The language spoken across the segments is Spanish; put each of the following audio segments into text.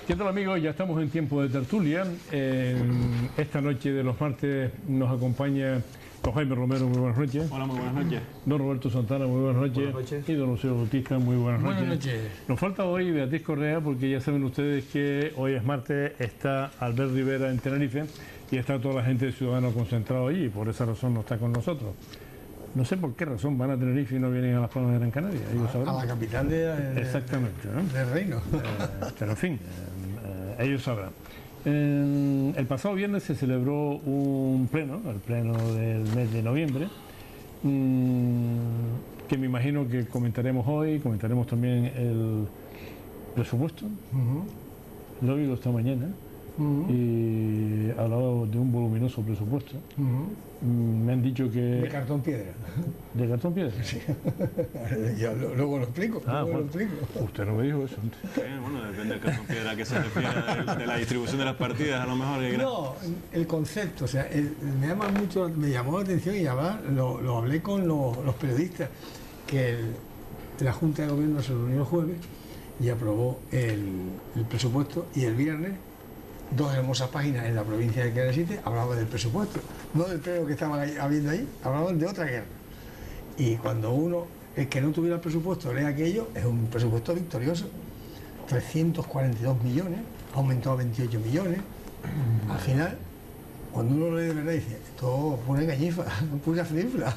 ¿Qué tal, amigos? Ya estamos en tiempo de tertulia. Esta noche de los martes nos acompaña don Jaime Romero, muy buenas noches. Hola, muy buenas noches. Don Roberto Santana, muy buenas noches. Buenas noches. Y don Lucero Bautista, muy buenas noches. Buenas noches. Nos falta hoy Beatriz Correa, porque ya saben ustedes que hoy es martes, está Albert Rivera en Tenerife y está toda la gente de Ciudadanos concentrado allí, y por esa razón no está con nosotros. No sé por qué razón van a Tenerife y no vienen a las Palmas de Gran Canaria. Ellos sabrán. A la capital Exactamente, ¿no? del reino. Pero en fin, ellos sabrán. El pasado viernes se celebró un pleno, el pleno del mes de noviembre, que me imagino que comentaremos hoy, comentaremos también el presupuesto. Lo he oído esta mañana y hablaba de un voluminoso presupuesto. Me han dicho que... De cartón piedra. ¿De cartón piedra? Sí. Yo luego lo explico. Usted no me dijo eso. Bueno, depende del cartón piedra a que se refiera de la distribución de las partidas, a lo mejor. No, el concepto, o sea, me llamó la atención y además lo hablé con los periodistas, que la Junta de Gobierno se reunió el jueves y aprobó el presupuesto, y el viernes dos hermosas páginas en la provincia de Tenerife hablaban del presupuesto, no del pleno que estaban habiendo ahí, hablaban de otra guerra. Y cuando el que no tuviera el presupuesto lee aquello, es un presupuesto victorioso. 342 millones, aumentó a 28 millones. Al final, cuando uno lee de verdad, dice, esto pone gañifa, pura frifla.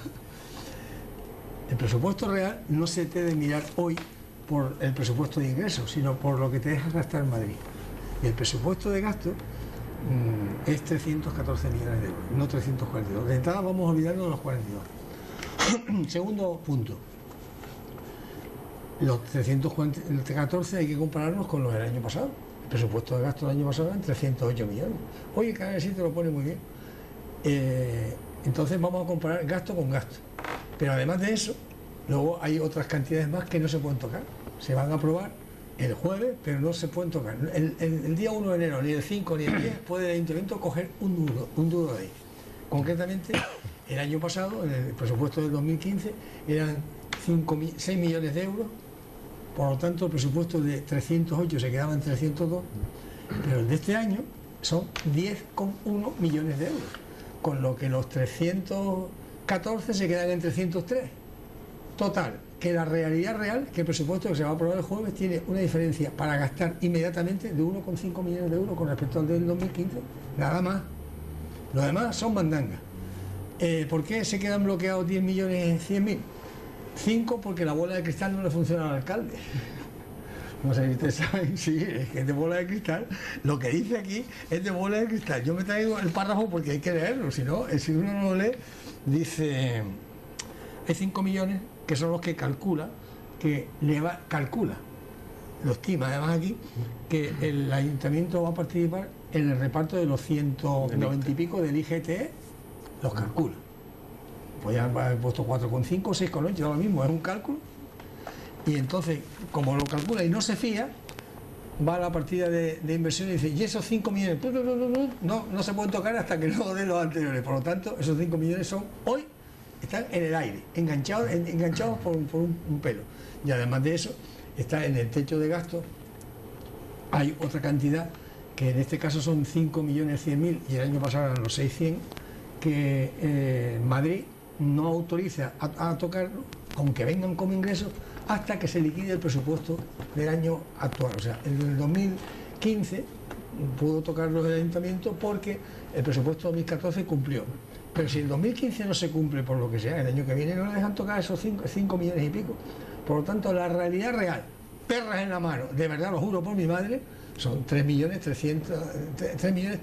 El presupuesto real no se te debe mirar hoy por el presupuesto de ingresos, sino por lo que te dejas gastar en Madrid. Y el presupuesto de gasto es 314 millones de euros, no 342. De entrada vamos a olvidarnos de los 42. Segundo punto. Los 314 hay que compararlos con los del año pasado. El presupuesto de gasto del año pasado eran 308 millones. Hoy el Canal 7 lo pone muy bien. Entonces vamos a comparar gasto con gasto. Pero además de eso, luego hay otras cantidades más que no se pueden tocar. Se van a aprobar el jueves, pero no se pueden tocar. El día 1 de enero, ni el 5 ni el 10, puede el Ayuntamiento coger un duro de ahí. Concretamente, el año pasado, en el presupuesto del 2015, eran 6 millones de euros, por lo tanto el presupuesto de 308 se quedaba en 302, pero el de este año son 10,1 millones de euros, con lo que los 314 se quedan en 303. Total, que la realidad real, que el presupuesto que se va a aprobar el jueves tiene una diferencia para gastar inmediatamente de 1,5 millones de euros con respecto al del 2015, nada más. Lo demás son mandangas. ¿Por qué se quedan bloqueados 10 millones 100.000? 5, porque la bola de cristal no le funciona al alcalde. No sé si ustedes saben, sí, es que es de bola de cristal. Lo que dice aquí es de bola de cristal. Yo me traigo el párrafo porque hay que leerlo, si no, si uno no lo lee, dice, hay 5 millones que son los que calcula, lo estima además aquí, que el ayuntamiento va a participar en el reparto de los 190 y pico del IGTE, los calcula. Pues ya haber puesto 4,5 o 6,8, da lo mismo, es un cálculo. Y entonces, como lo calcula y no se fía, va a la partida de inversión y dice, y esos 5 millones, no se pueden tocar hasta que no den los anteriores. Por lo tanto, esos 5 millones son hoy, están en el aire, enganchados por un pelo. Y además de eso, está en el techo de gasto, hay otra cantidad, que en este caso son 5.100.000 y el año pasado eran los 600, que Madrid no autoriza a tocarlo, aunque vengan como ingresos, hasta que se liquide el presupuesto del año actual. O sea, en el 2015 pudo tocarlo el ayuntamiento porque el presupuesto 2014 cumplió. Pero si el 2015 no se cumple por lo que sea, el año que viene no le dejan tocar esos 5 millones y pico. Por lo tanto, la realidad real, perras en la mano, de verdad lo juro por mi madre, son 303 millones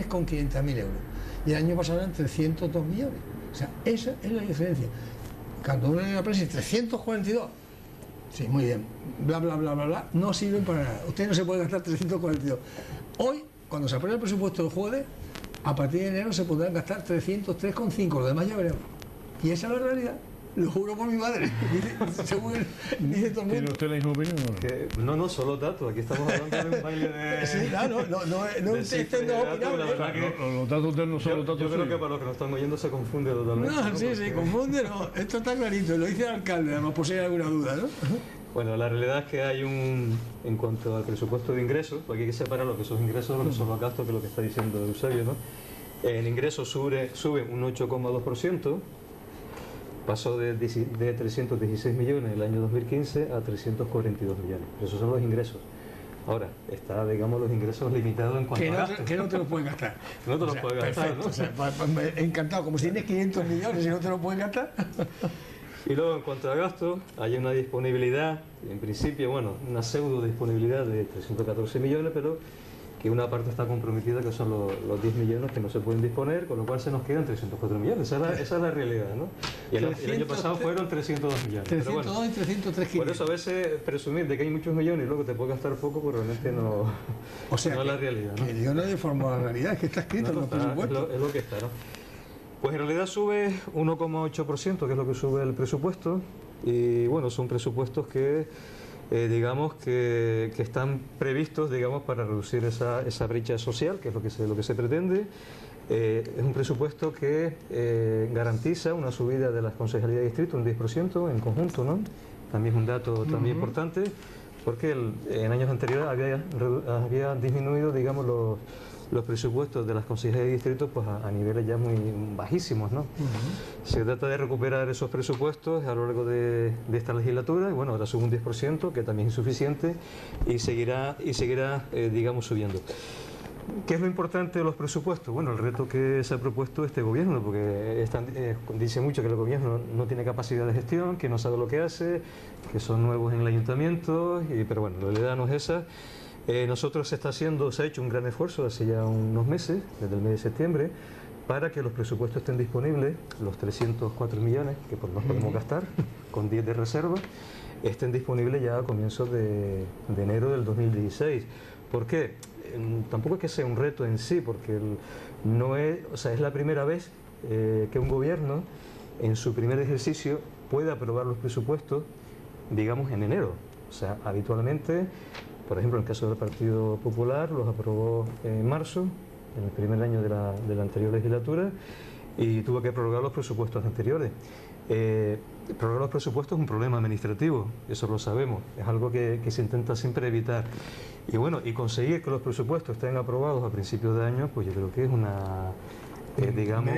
con 500.000 euros. Y el año pasado eran 302 millones. O sea, esa es la diferencia. Cuando uno lee la prensa, 342. Sí, muy bien. Bla, bla, bla, bla, bla. No sirven para nada. Usted no se puede gastar 342. Hoy, cuando se apruebe el presupuesto el jueves, a partir de enero se podrán gastar 303,5. Lo demás ya veremos. Y esa es la realidad. Lo juro por mi madre. Dice todo el mundo. ¿Tiene usted la misma opinión o no? No, solo datos. Aquí estamos hablando de un baile de... Sí, claro, no es opinable. Los datos de no son los datos. Yo creo que para los que nos están oyendo se confunde totalmente. No, sí, confunde, no. Esto está clarito. Lo dice el alcalde, además por si hay alguna duda, ¿no? Bueno, la realidad es que hay en cuanto al presupuesto de ingresos, porque hay que separar lo que son ingresos de lo que son los gastos, que es lo que está diciendo Eusebio, ¿no? El ingreso sube un 8,2%, pasó de 316 millones el año 2015 a 342 millones. Esos son los ingresos. Ahora, está, digamos, los ingresos limitados en cuanto a gastos. Que no te los puedes gastar. No te los puedes gastar, perfecto, ¿no? o sea, encantado, como si tienes 500 millones y no te los puedes gastar. Y luego, en cuanto a gastos, hay una disponibilidad, en principio, bueno, una pseudo disponibilidad de 314 millones, pero que una parte está comprometida, que son los 10 millones que no se pueden disponer, con lo cual se nos quedan 304 millones. Esa es la realidad, ¿no? Y el año pasado fueron 302 millones. 302 pero bueno, y 303 por eso a veces presumir de que hay muchos millones y luego te puedes gastar poco, pues realmente no, O sea, no es la realidad, ¿no? que yo no he deformado la realidad, es que está escrito en los presupuestos. Es lo que está, ¿no? Pues en realidad sube 1,8%, que es lo que sube el presupuesto, y bueno, son presupuestos que digamos que están previstos, digamos, para reducir esa brecha social, que es lo que se pretende. Es un presupuesto que garantiza una subida de las concejalías de distrito un 10% en conjunto, ¿no? También es un dato también importante, porque en años anteriores había disminuido, digamos, los presupuestos de las concejalías de distrito pues a niveles ya muy bajísimos, ¿no? Se trata de recuperar esos presupuestos a lo largo de esta legislatura, y bueno, ahora sube un 10%, que también es insuficiente, y seguirá digamos, subiendo. ¿Qué es lo importante de los presupuestos? Bueno, el reto que se ha propuesto este gobierno, porque dice mucho que el gobierno no tiene capacidad de gestión, que no sabe lo que hace, que son nuevos en el ayuntamiento, pero bueno, la realidad no es esa. Nosotros se ha hecho un gran esfuerzo hace ya unos meses, desde el mes de septiembre, para que los presupuestos estén disponibles, los 304 millones que nos podemos gastar, con 10 de reserva, estén disponibles ya a comienzos de enero del 2016. ¿Por qué? Tampoco es que sea un reto en sí, porque es la primera vez que un gobierno en su primer ejercicio puede aprobar los presupuestos, digamos, en enero. O sea, habitualmente, por ejemplo, en el caso del Partido Popular, los aprobó en marzo, en el primer año de la anterior legislatura, y tuvo que prorrogar los presupuestos anteriores. Prorrogar los presupuestos es un problema administrativo, eso lo sabemos, es algo que se intenta siempre evitar. Y bueno, y conseguir que los presupuestos estén aprobados a principios de año, pues yo creo que es digamos,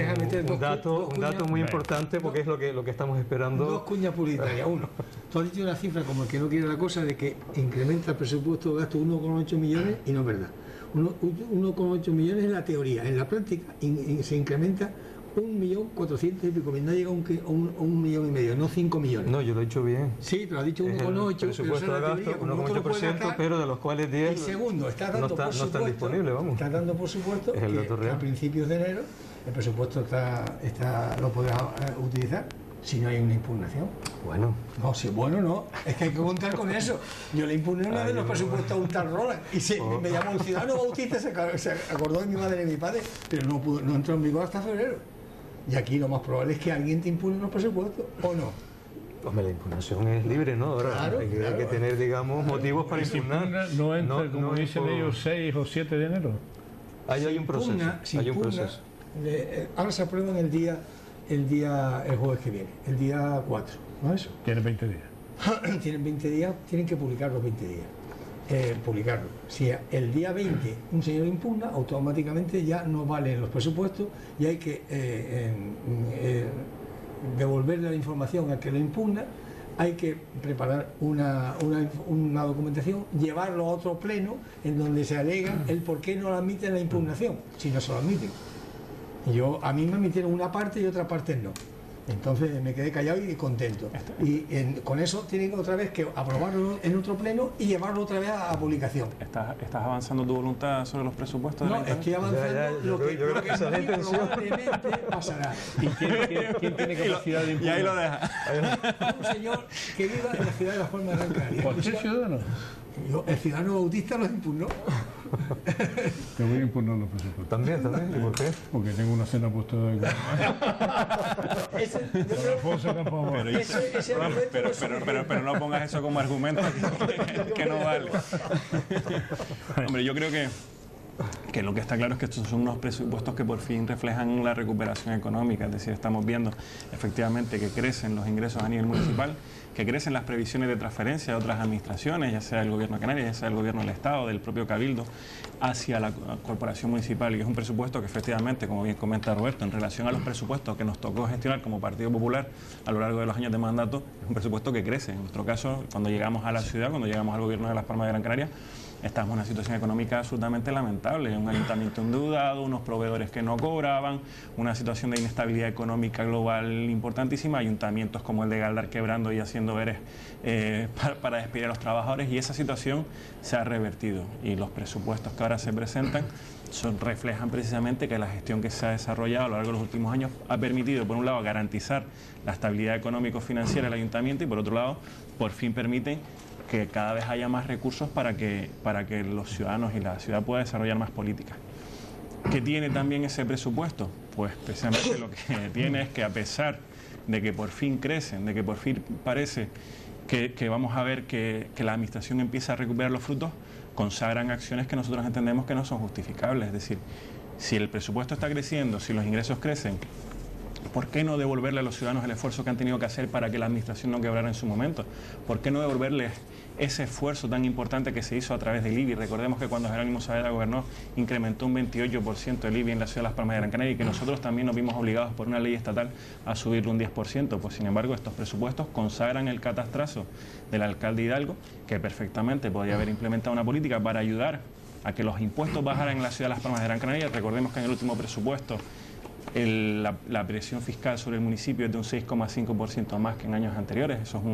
un dato muy importante, porque es lo que estamos esperando. Dos cuñas publicitarias. Uno, tú has dicho una cifra como el que no quiere la cosa de que incrementa el presupuesto de gasto 1,8 millones y no es verdad. 1,8 millones en la teoría, en la práctica se incrementa 1.400.000 y pico, no llega a 1,5 millones, no 5 millones. No, yo lo he dicho bien. Sí, pero has dicho 1,8. Presupuesto de gasto, 1,8%, pero de los cuales 10 y segundo, no están disponibles, vamos. Está dando por supuesto que a principios de enero el presupuesto lo podrás utilizar si no hay una impugnación. Bueno. No, si bueno no, es que hay que contar con eso. Yo le impugné una vez los presupuestos a un tal Roland y me llamó un ciudadano bautista, se acordó de mi madre y de mi padre, pero no entró en vigor hasta febrero. Y aquí lo más probable es que alguien te impugne los presupuestos, ¿o no? Hombre, la impugnación es libre, ¿no? Ahora claro, hay que tener, digamos, motivos para impugnar. No entra, como dicen ellos, 6 o 7 de enero. Hay un proceso. Ahora se aprueba el jueves que viene, el día 4, ¿no es eso? Tiene 20 días. Tienen 20 días, tienen que publicar los 20 días. Publicarlo. Si el día 20 un señor impugna, automáticamente ya no valen los presupuestos y hay que devolverle la información al que lo impugna, hay que preparar una documentación, llevarlo a otro pleno en donde se alega el por qué no lo admiten la impugnación, si no se lo admiten. A mí me admitieron una parte y otra parte no. Entonces me quedé callado y contento. Y con eso tienen otra vez que aprobarlo en otro pleno y llevarlo otra vez a publicación. ¿Estás avanzando tu voluntad sobre los presupuestos? No, estoy avanzando lo que probablemente pasará. ¿Y quién tiene capacidad de impugnar? Y ahí lo deja. Un señor que viva en la ciudad de Las Palmas de Gran Canaria. ¿Por qué ciudadano? El ciudadano bautista los impugnó. Te voy a impugnar los presupuestos. También. ¿Y por qué? Porque tengo una cena puesta de pero no pongas eso como argumento que no vale. Hombre, yo creo que que lo que está claro es que estos son unos presupuestos que por fin reflejan la recuperación económica, es decir, estamos viendo efectivamente que crecen los ingresos a nivel municipal, que crecen las previsiones de transferencia de otras administraciones, ya sea del Gobierno de Canarias, ya sea del Gobierno del Estado, del propio Cabildo, hacia la Corporación Municipal, y es un presupuesto que efectivamente, como bien comenta Roberto, en relación a los presupuestos que nos tocó gestionar como Partido Popular a lo largo de los años de mandato, es un presupuesto que crece. En nuestro caso, cuando llegamos a la ciudad, cuando llegamos al Gobierno de Las Palmas de Gran Canaria, estamos en una situación económica absolutamente lamentable, un ayuntamiento endeudado, unos proveedores que no cobraban, una situación de inestabilidad económica global importantísima, ayuntamientos como el de Galdar quebrando y haciendo veres para despedir a los trabajadores, y esa situación se ha revertido, y los presupuestos que ahora se presentan reflejan precisamente que la gestión que se ha desarrollado a lo largo de los últimos años ha permitido, por un lado, garantizar la estabilidad económico-financiera del ayuntamiento, y por otro lado, por fin permiten que cada vez haya más recursos para que los ciudadanos y la ciudad pueda desarrollar más políticas. ¿Qué tiene también ese presupuesto? Pues precisamente lo que tiene es que, a pesar de que por fin crecen, de que por fin parece que vamos a ver que la administración empieza a recuperar los frutos, consagran acciones que nosotros entendemos que no son justificables. Es decir, si el presupuesto está creciendo, si los ingresos crecen, ¿por qué no devolverle a los ciudadanos el esfuerzo que han tenido que hacer para que la administración no quebrara en su momento? ¿Por qué no devolverles ese esfuerzo tan importante que se hizo a través del IBI? Recordemos que cuando Jerónimo Saavedra gobernó, incrementó un 28% el IBI en la ciudad de Las Palmas de Gran Canaria, y que nosotros también nos vimos obligados por una ley estatal a subirlo un 10%. Pues sin embargo, estos presupuestos consagran el catastrazo del alcalde Hidalgo, que perfectamente podría haber implementado una política para ayudar a que los impuestos bajaran en la ciudad de Las Palmas de Gran Canaria. Recordemos que en el último presupuesto la presión fiscal sobre el municipio es de un 6,5% más que en años anteriores. Eso es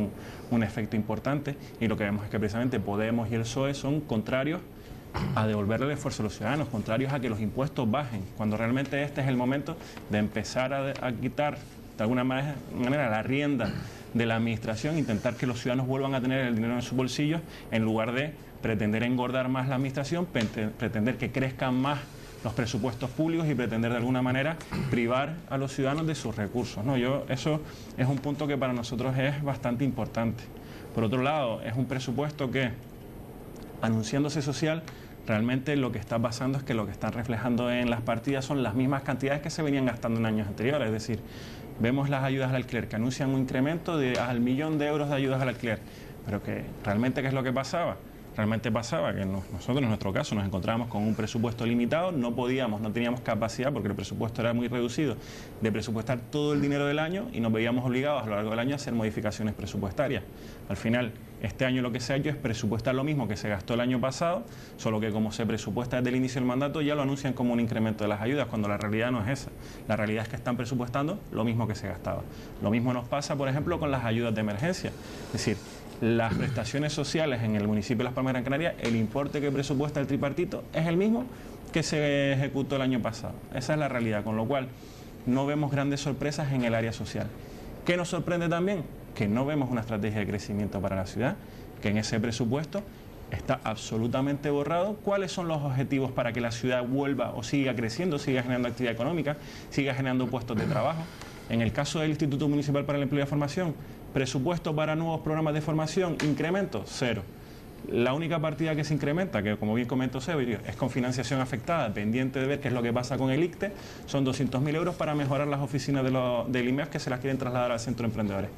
un efecto importante, y lo que vemos es que precisamente Podemos y el PSOE son contrarios a devolverle el esfuerzo a los ciudadanos, contrarios a que los impuestos bajen, cuando realmente este es el momento de empezar a quitar de alguna manera la rienda de la administración, intentar que los ciudadanos vuelvan a tener el dinero en sus bolsillos, en lugar de pretender engordar más la administración, pretender que crezcan más los presupuestos públicos y pretender de alguna manera privar a los ciudadanos de sus recursos, ¿no? Eso es un punto que para nosotros es bastante importante. Por otro lado, es un presupuesto que, anunciándose social, realmente lo que está pasando es que lo que están reflejando en las partidas son las mismas cantidades que se venían gastando en años anteriores. Es decir, vemos las ayudas al alquiler que anuncian un incremento al 1.000.000 de euros de ayudas al alquiler, pero que realmente, ¿qué es lo que pasaba? Realmente pasaba que nosotros, en nuestro caso, nos encontrábamos con un presupuesto limitado, no teníamos capacidad, porque el presupuesto era muy reducido, de presupuestar todo el dinero del año, y nos veíamos obligados a lo largo del año a hacer modificaciones presupuestarias. Al final, este año lo que se ha hecho es presupuestar lo mismo que se gastó el año pasado, solo que como se presupuesta desde el inicio del mandato, ya lo anuncian como un incremento de las ayudas, cuando la realidad no es esa. La realidad es que están presupuestando lo mismo que se gastaba. Lo mismo nos pasa, por ejemplo, con las ayudas de emergencia. Es decir, las prestaciones sociales en el municipio de Las Palmas de Gran Canaria, el importe que presupuesta el tripartito es el mismo que se ejecutó el año pasado. Esa es la realidad, con lo cual no vemos grandes sorpresas en el área social. ¿Qué nos sorprende también? Que no vemos una estrategia de crecimiento para la ciudad, que en ese presupuesto está absolutamente borrado cuáles son los objetivos para que la ciudad vuelva o siga creciendo, siga generando actividad económica, siga generando puestos de trabajo. En el caso del Instituto Municipal para el Empleo y la Formación, presupuesto para nuevos programas de formación, incremento, 0. La única partida que se incrementa, que como bien comentó Severio, es con financiación afectada, pendiente de ver qué es lo que pasa con el ICTE, son 200.000 euros para mejorar las oficinas del IMEF que se las quieren trasladar al Centro de Emprendedores.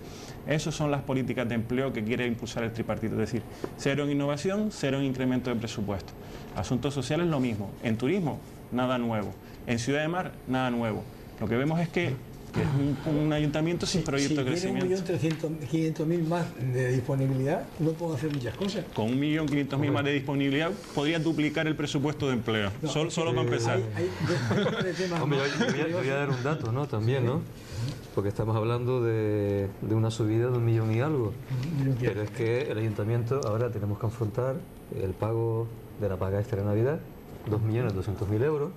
Esas son las políticas de empleo que quiere impulsar el tripartito, es decir, 0 en innovación, 0 en incremento de presupuesto. Asuntos sociales, lo mismo. En turismo, nada nuevo. En Ciudad de Mar, nada nuevo. Lo que vemos es que es un ayuntamiento sin proyecto de crecimiento. Si tiene 1.300.000 más de disponibilidad, no puedo hacer muchas cosas. Con 1.500.000 más de disponibilidad, podría duplicar el presupuesto de empleo. No, solo para empezar. Hombre, voy a dar un dato, ¿no? También, ¿no? Porque estamos hablando de una subida de 1 millón y algo. Pero es que el ayuntamiento ahora tenemos que afrontar el pago de la paga extra de Navidad, 2.200.000 euros.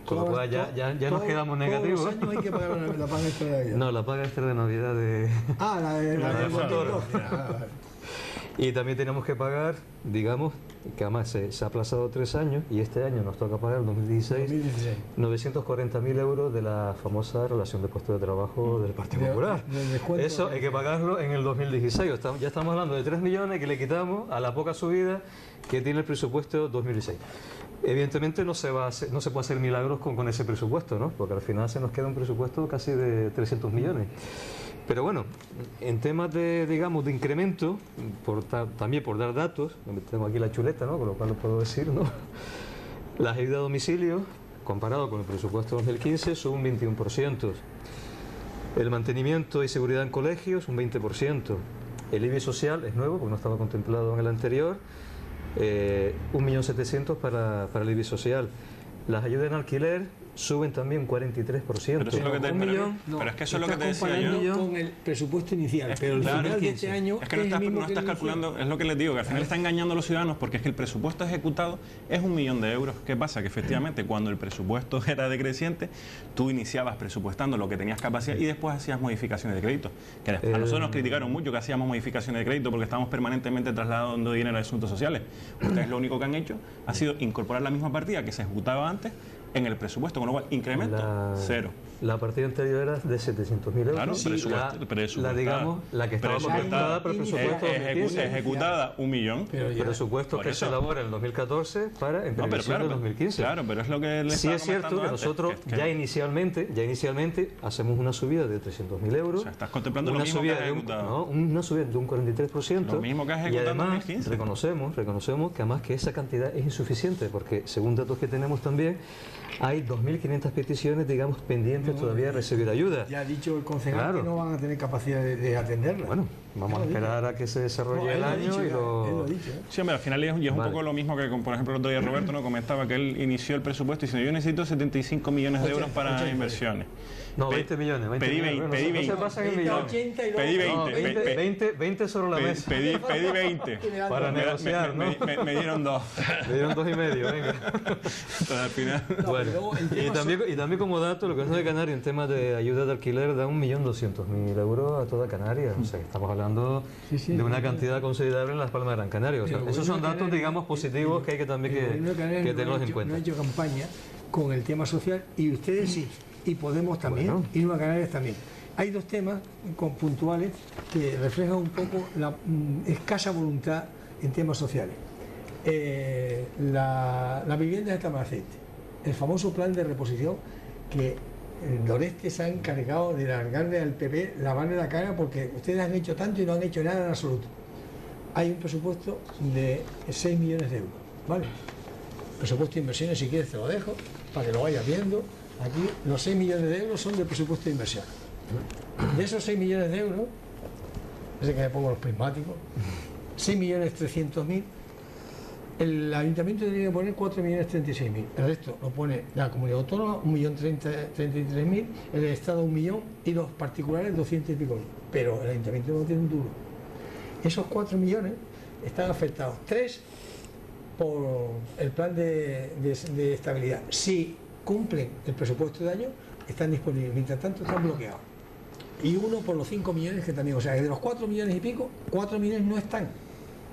Con lo cual ya nos quedamos negativos. ¿Todos los años hay que pagar la paga extra de Navidad? No, la paga extra de Navidad de... Ah, la de 2012. Y también tenemos que pagar, digamos, que además se ha aplazado 3 años, y este año nos toca pagar, en 2016, 940.000 euros de la famosa relación de puestos de trabajo del Partido Popular. Eso hay que pagarlo en el 2016. Ya estamos hablando de 3 millones que le quitamos a la poca subida que tiene el presupuesto 2016. Evidentemente no se puede hacer milagros con ese presupuesto, ¿no? Porque al final se nos queda un presupuesto casi de 300 millones. Pero bueno, en temas de, digamos, de incremento, también por dar datos, tengo aquí la chuleta, ¿no? Con lo cual lo puedo decir, ¿no? Las ayudas a domicilio, comparado con el presupuesto 2015, son un 21%. El mantenimiento y seguridad en colegios, un 20%. El IBI social es nuevo, porque no estaba contemplado en el anterior, 1.700.000 para el IBI social. Las ayudas en alquiler suben también un 43%. Pero eso es lo que te, pero es que eso es lo que te decía yo. Con el presupuesto inicial, pero el Claro, final de este año es que no estás calculando, es lo que les digo, que al final está engañando a los ciudadanos, porque es que el presupuesto ejecutado es 1 millón de euros. ¿Qué pasa? Que efectivamente cuando el presupuesto era decreciente, tú iniciabas presupuestando lo que tenías capacidad y después hacías modificaciones de crédito. Que a nosotros nos criticaron mucho que hacíamos modificaciones de crédito porque estábamos permanentemente trasladando dinero a asuntos sociales. Ustedes lo único que han hecho ha sido incorporar la misma partida que se ejecutaba antes en el presupuesto, con lo cual incremento cero. La partida anterior era de 700.000 euros. Claro, la que estaba contemplada para el presupuesto ejecutada 1 millón. Presupuesto que se elabora en el 2014 para en previsión del 2015. Claro, pero es lo que les sí es cierto que nosotros ya inicialmente hacemos una subida de 300.000 euros. O sea, estás contemplando lo mismo que has ejecutado. Una subida de un 43%. Lo mismo que has ejecutado y además, en 2015. reconocemos que además que esa cantidad es insuficiente, porque según datos que tenemos también, hay 2.500 peticiones, digamos, pendientes todavía de recibir ayuda. Ya ha dicho el concejal que no van a tener capacidad de atenderla. Bueno, vamos a esperar a que se desarrolle el año y lo... Sí, hombre, al final es un poco lo mismo que, por ejemplo, el otro día Roberto nos comentaba que él inició el presupuesto diciendo yo necesito 75 millones de euros para inversiones. No, 20 millones. Pedí 20. No se pasan en millones. Pedí 20. 20 sobre la mesa. Pedí 20. Para negociar, ¿no? Me dieron 2. Me dieron 2,5, venga. Entonces al final... Bueno, y también como dato, lo que es de Canarias en temas de ayuda de alquiler da 1.200.000 euros a toda Canarias. O sea, que estamos hablando de una cantidad considerable en Las Palmas de Gran Canaria. O sea, esos son datos, digamos, positivos que hay que también que tenerlos en cuenta. No ha hecho campaña con el tema social y ustedes sí. Y Podemos también, y Nueva Canarias también. Hay dos temas puntuales que reflejan un poco la escasa voluntad en temas sociales. La vivienda de Tamaraceite, el famoso plan de reposición que el noreste se ha encargado de largarle al PP, lavarle la cara porque ustedes han hecho tanto y no han hecho nada en absoluto. Hay un presupuesto de 6 millones de euros, ¿vale? Presupuesto de inversiones, si quieres te lo dejo, para que lo vayas viendo. Aquí los 6 millones de euros son del presupuesto de inversión. De esos 6 millones de euros, es que me pongo los prismáticos, 6.300.000, el ayuntamiento tiene que poner 4.036.000. El resto lo pone la comunidad autónoma, 1.033.000, el Estado 1 millón y los particulares 200 y pico mil. Pero el ayuntamiento no tiene un duro. Esos 4 millones están afectados, 3 por el plan de estabilidad. Si cumplen el presupuesto de año, están disponibles, mientras tanto están bloqueados. Y 1 por los 5 millones que también, o sea, que de los 4 millones y pico, 4 millones no están.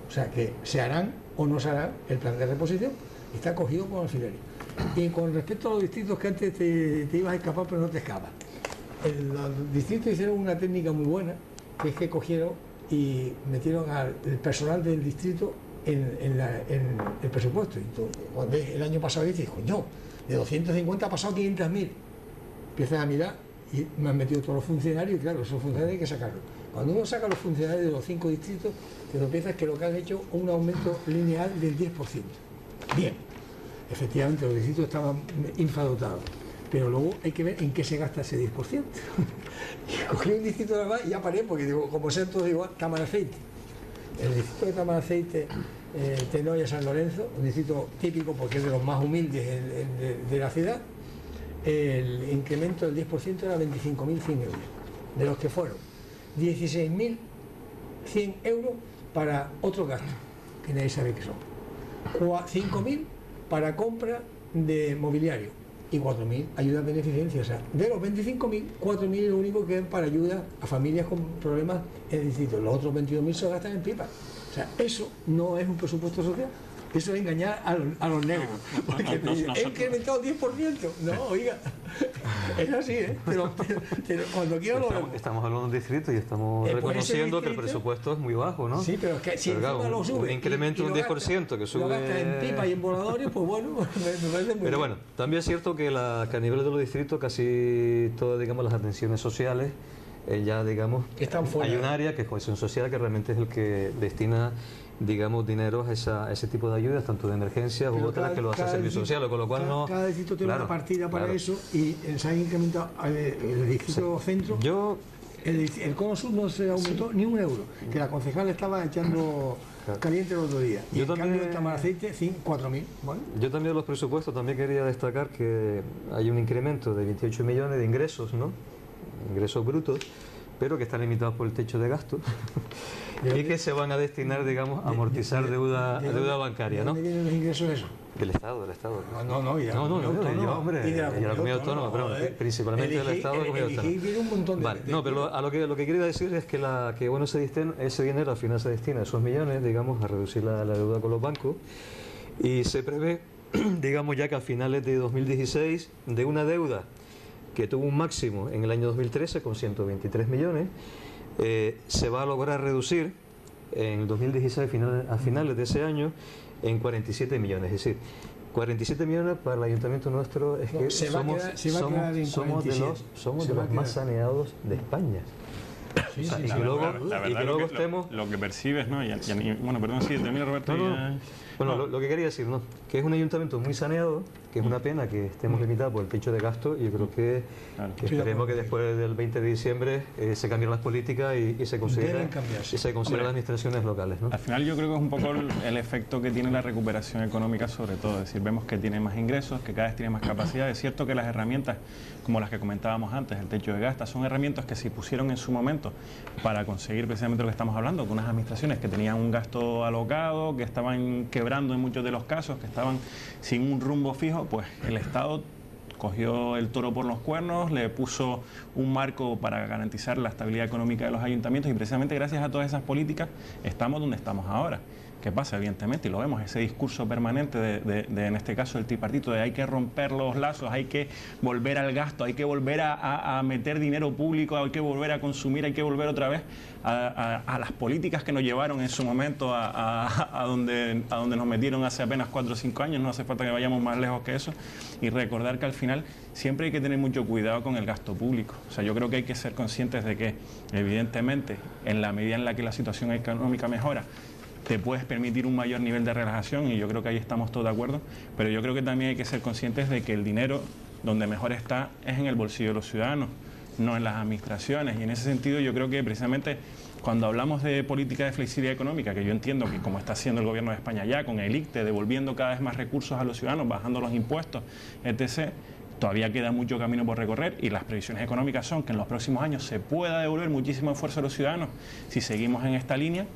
O sea, que se harán o no se hará el plan de reposición, está cogido por alfileres. Y con respecto a los distritos que antes te ibas a escapar, pero no te escapas. Los distritos hicieron una técnica muy buena, que es que cogieron y metieron al personal del distrito en el presupuesto. Y tú, cuando el año pasado dices, coño, de 250 ha pasado a 500.000. Empiezas a mirar y me han metido todos los funcionarios y claro, esos funcionarios hay que sacarlos. Cuando uno saca los funcionarios de los 5 distritos, te piensas que lo que han hecho es un aumento lineal del 10%. Bien, efectivamente los distritos estaban infradotados, pero luego hay que ver en qué se gasta ese 10%. Y cogí un distrito de la más y ya paré, porque digo, como sean todos igual, Tamaraceite. El distrito de Tamaraceite, Tenoya, San Lorenzo, un distrito típico porque es de los más humildes de la ciudad, el incremento del 10% era 25.100 euros, de los que fueron 16.100 euros para otro gasto, que nadie sabe qué son, 5.000 para compra de mobiliario y 4.000 ayuda a beneficencia. O sea, de los 25.000, 4.000 es lo único que es para ayuda a familias con problemas en el distrito. Los otros 22.000 se gastan en pipa. O sea, eso no es un presupuesto social. Eso es engañar a los negros. Porque te dicen, he incrementado 10%. No, oiga, es así, ¿eh? Pero cuando quiero lo vemos. Estamos hablando de un distrito y estamos reconociendo que el presupuesto es muy bajo, ¿no? Sí, pero es que si encima lo sube. Un incremento de un 10% que sube. Lo gasta en pipa y en voladores, pues bueno, me parece muy Pero bueno, también es cierto que a nivel de los distritos casi todas, digamos, las atenciones sociales ya, digamos, están fuera. Hay un área que es cohesión social que realmente es el que destina, digamos, dinero a ese tipo de ayudas, tanto de emergencias u otras que lo hace servicio social, con lo cual no... Cada distrito tiene una partida para eso y se han incrementado el distrito centro. El cono sur no se aumentó ni un euro, que la concejal estaba echando caliente el otro día. Y en cambio el Tamaraceite, 4.000. ¿Vale? Yo también de los presupuestos también quería destacar que hay un incremento de 28 millones de ingresos, ¿no? Ingresos brutos, pero que están limitados por el techo de gasto y que se van a destinar, digamos, a amortizar deuda bancaria, ¿no? ¿De dónde vienen los ingresos esos? Del Estado. No, y de la comunidad autónoma, pero principalmente del Estado y de la comunidad autónoma. Viene un montón de... Vale, no, pero a lo que quería decir es que ese dinero al final se destina, esos millones, digamos, a reducir la deuda con los bancos, y se prevé, digamos, ya que a finales de 2016, de una deuda que tuvo un máximo en el año 2013 con 123 millones, se va a lograr reducir en el 2016, a finales de ese año, en 47 millones. Es decir, 47 millones para el ayuntamiento nuestro es que somos de los más saneados de España. Lo que percibes, ¿no? Bueno, perdón, sí, termina Roberto. Bueno, lo que quería decir, ¿no? Que es un ayuntamiento muy saneado, que es una pena que estemos limitados por el techo de gasto, y yo creo que esperemos que después del 20 de diciembre se cambien las políticas y se consideren las administraciones locales, ¿no? Al final yo creo que es un poco el efecto que tiene la recuperación económica sobre todo, es decir, vemos que tiene más ingresos, que cada vez tiene más capacidad. Es cierto que las herramientas, como las que comentábamos antes, el techo de gasto, son herramientas que se pusieron en su momento para conseguir precisamente lo que estamos hablando, con unas administraciones que tenían un gasto alocado, que estaban quebrando en muchos de los casos, que estaban sin un rumbo fijo. Pues el Estado cogió el toro por los cuernos, le puso un marco para garantizar la estabilidad económica de los ayuntamientos, y precisamente gracias a todas esas políticas estamos donde estamos ahora. ¿Qué pasa? Evidentemente, y lo vemos, ese discurso permanente de en este caso, el tripartito, de hay que romper los lazos, hay que volver al gasto, hay que volver a meter dinero público, hay que volver a consumir, hay que volver otra vez a las políticas que nos llevaron en su momento a donde nos metieron hace apenas 4 o 5 años. No hace falta que vayamos más lejos que eso, y recordar que al final siempre hay que tener mucho cuidado con el gasto público. O sea, yo creo que hay que ser conscientes de que, evidentemente, en la medida en la que la situación económica mejora, te puedes permitir un mayor nivel de relajación, y yo creo que ahí estamos todos de acuerdo, pero yo creo que también hay que ser conscientes de que el dinero donde mejor está es en el bolsillo de los ciudadanos, no en las administraciones, y en ese sentido yo creo que precisamente cuando hablamos de política de flexibilidad económica, que yo entiendo que como está haciendo el gobierno de España ya, con el ICTE, devolviendo cada vez más recursos a los ciudadanos, bajando los impuestos, etc., todavía queda mucho camino por recorrer, y las previsiones económicas son que en los próximos años se pueda devolver muchísimo esfuerzo a los ciudadanos. Si seguimos en esta línea,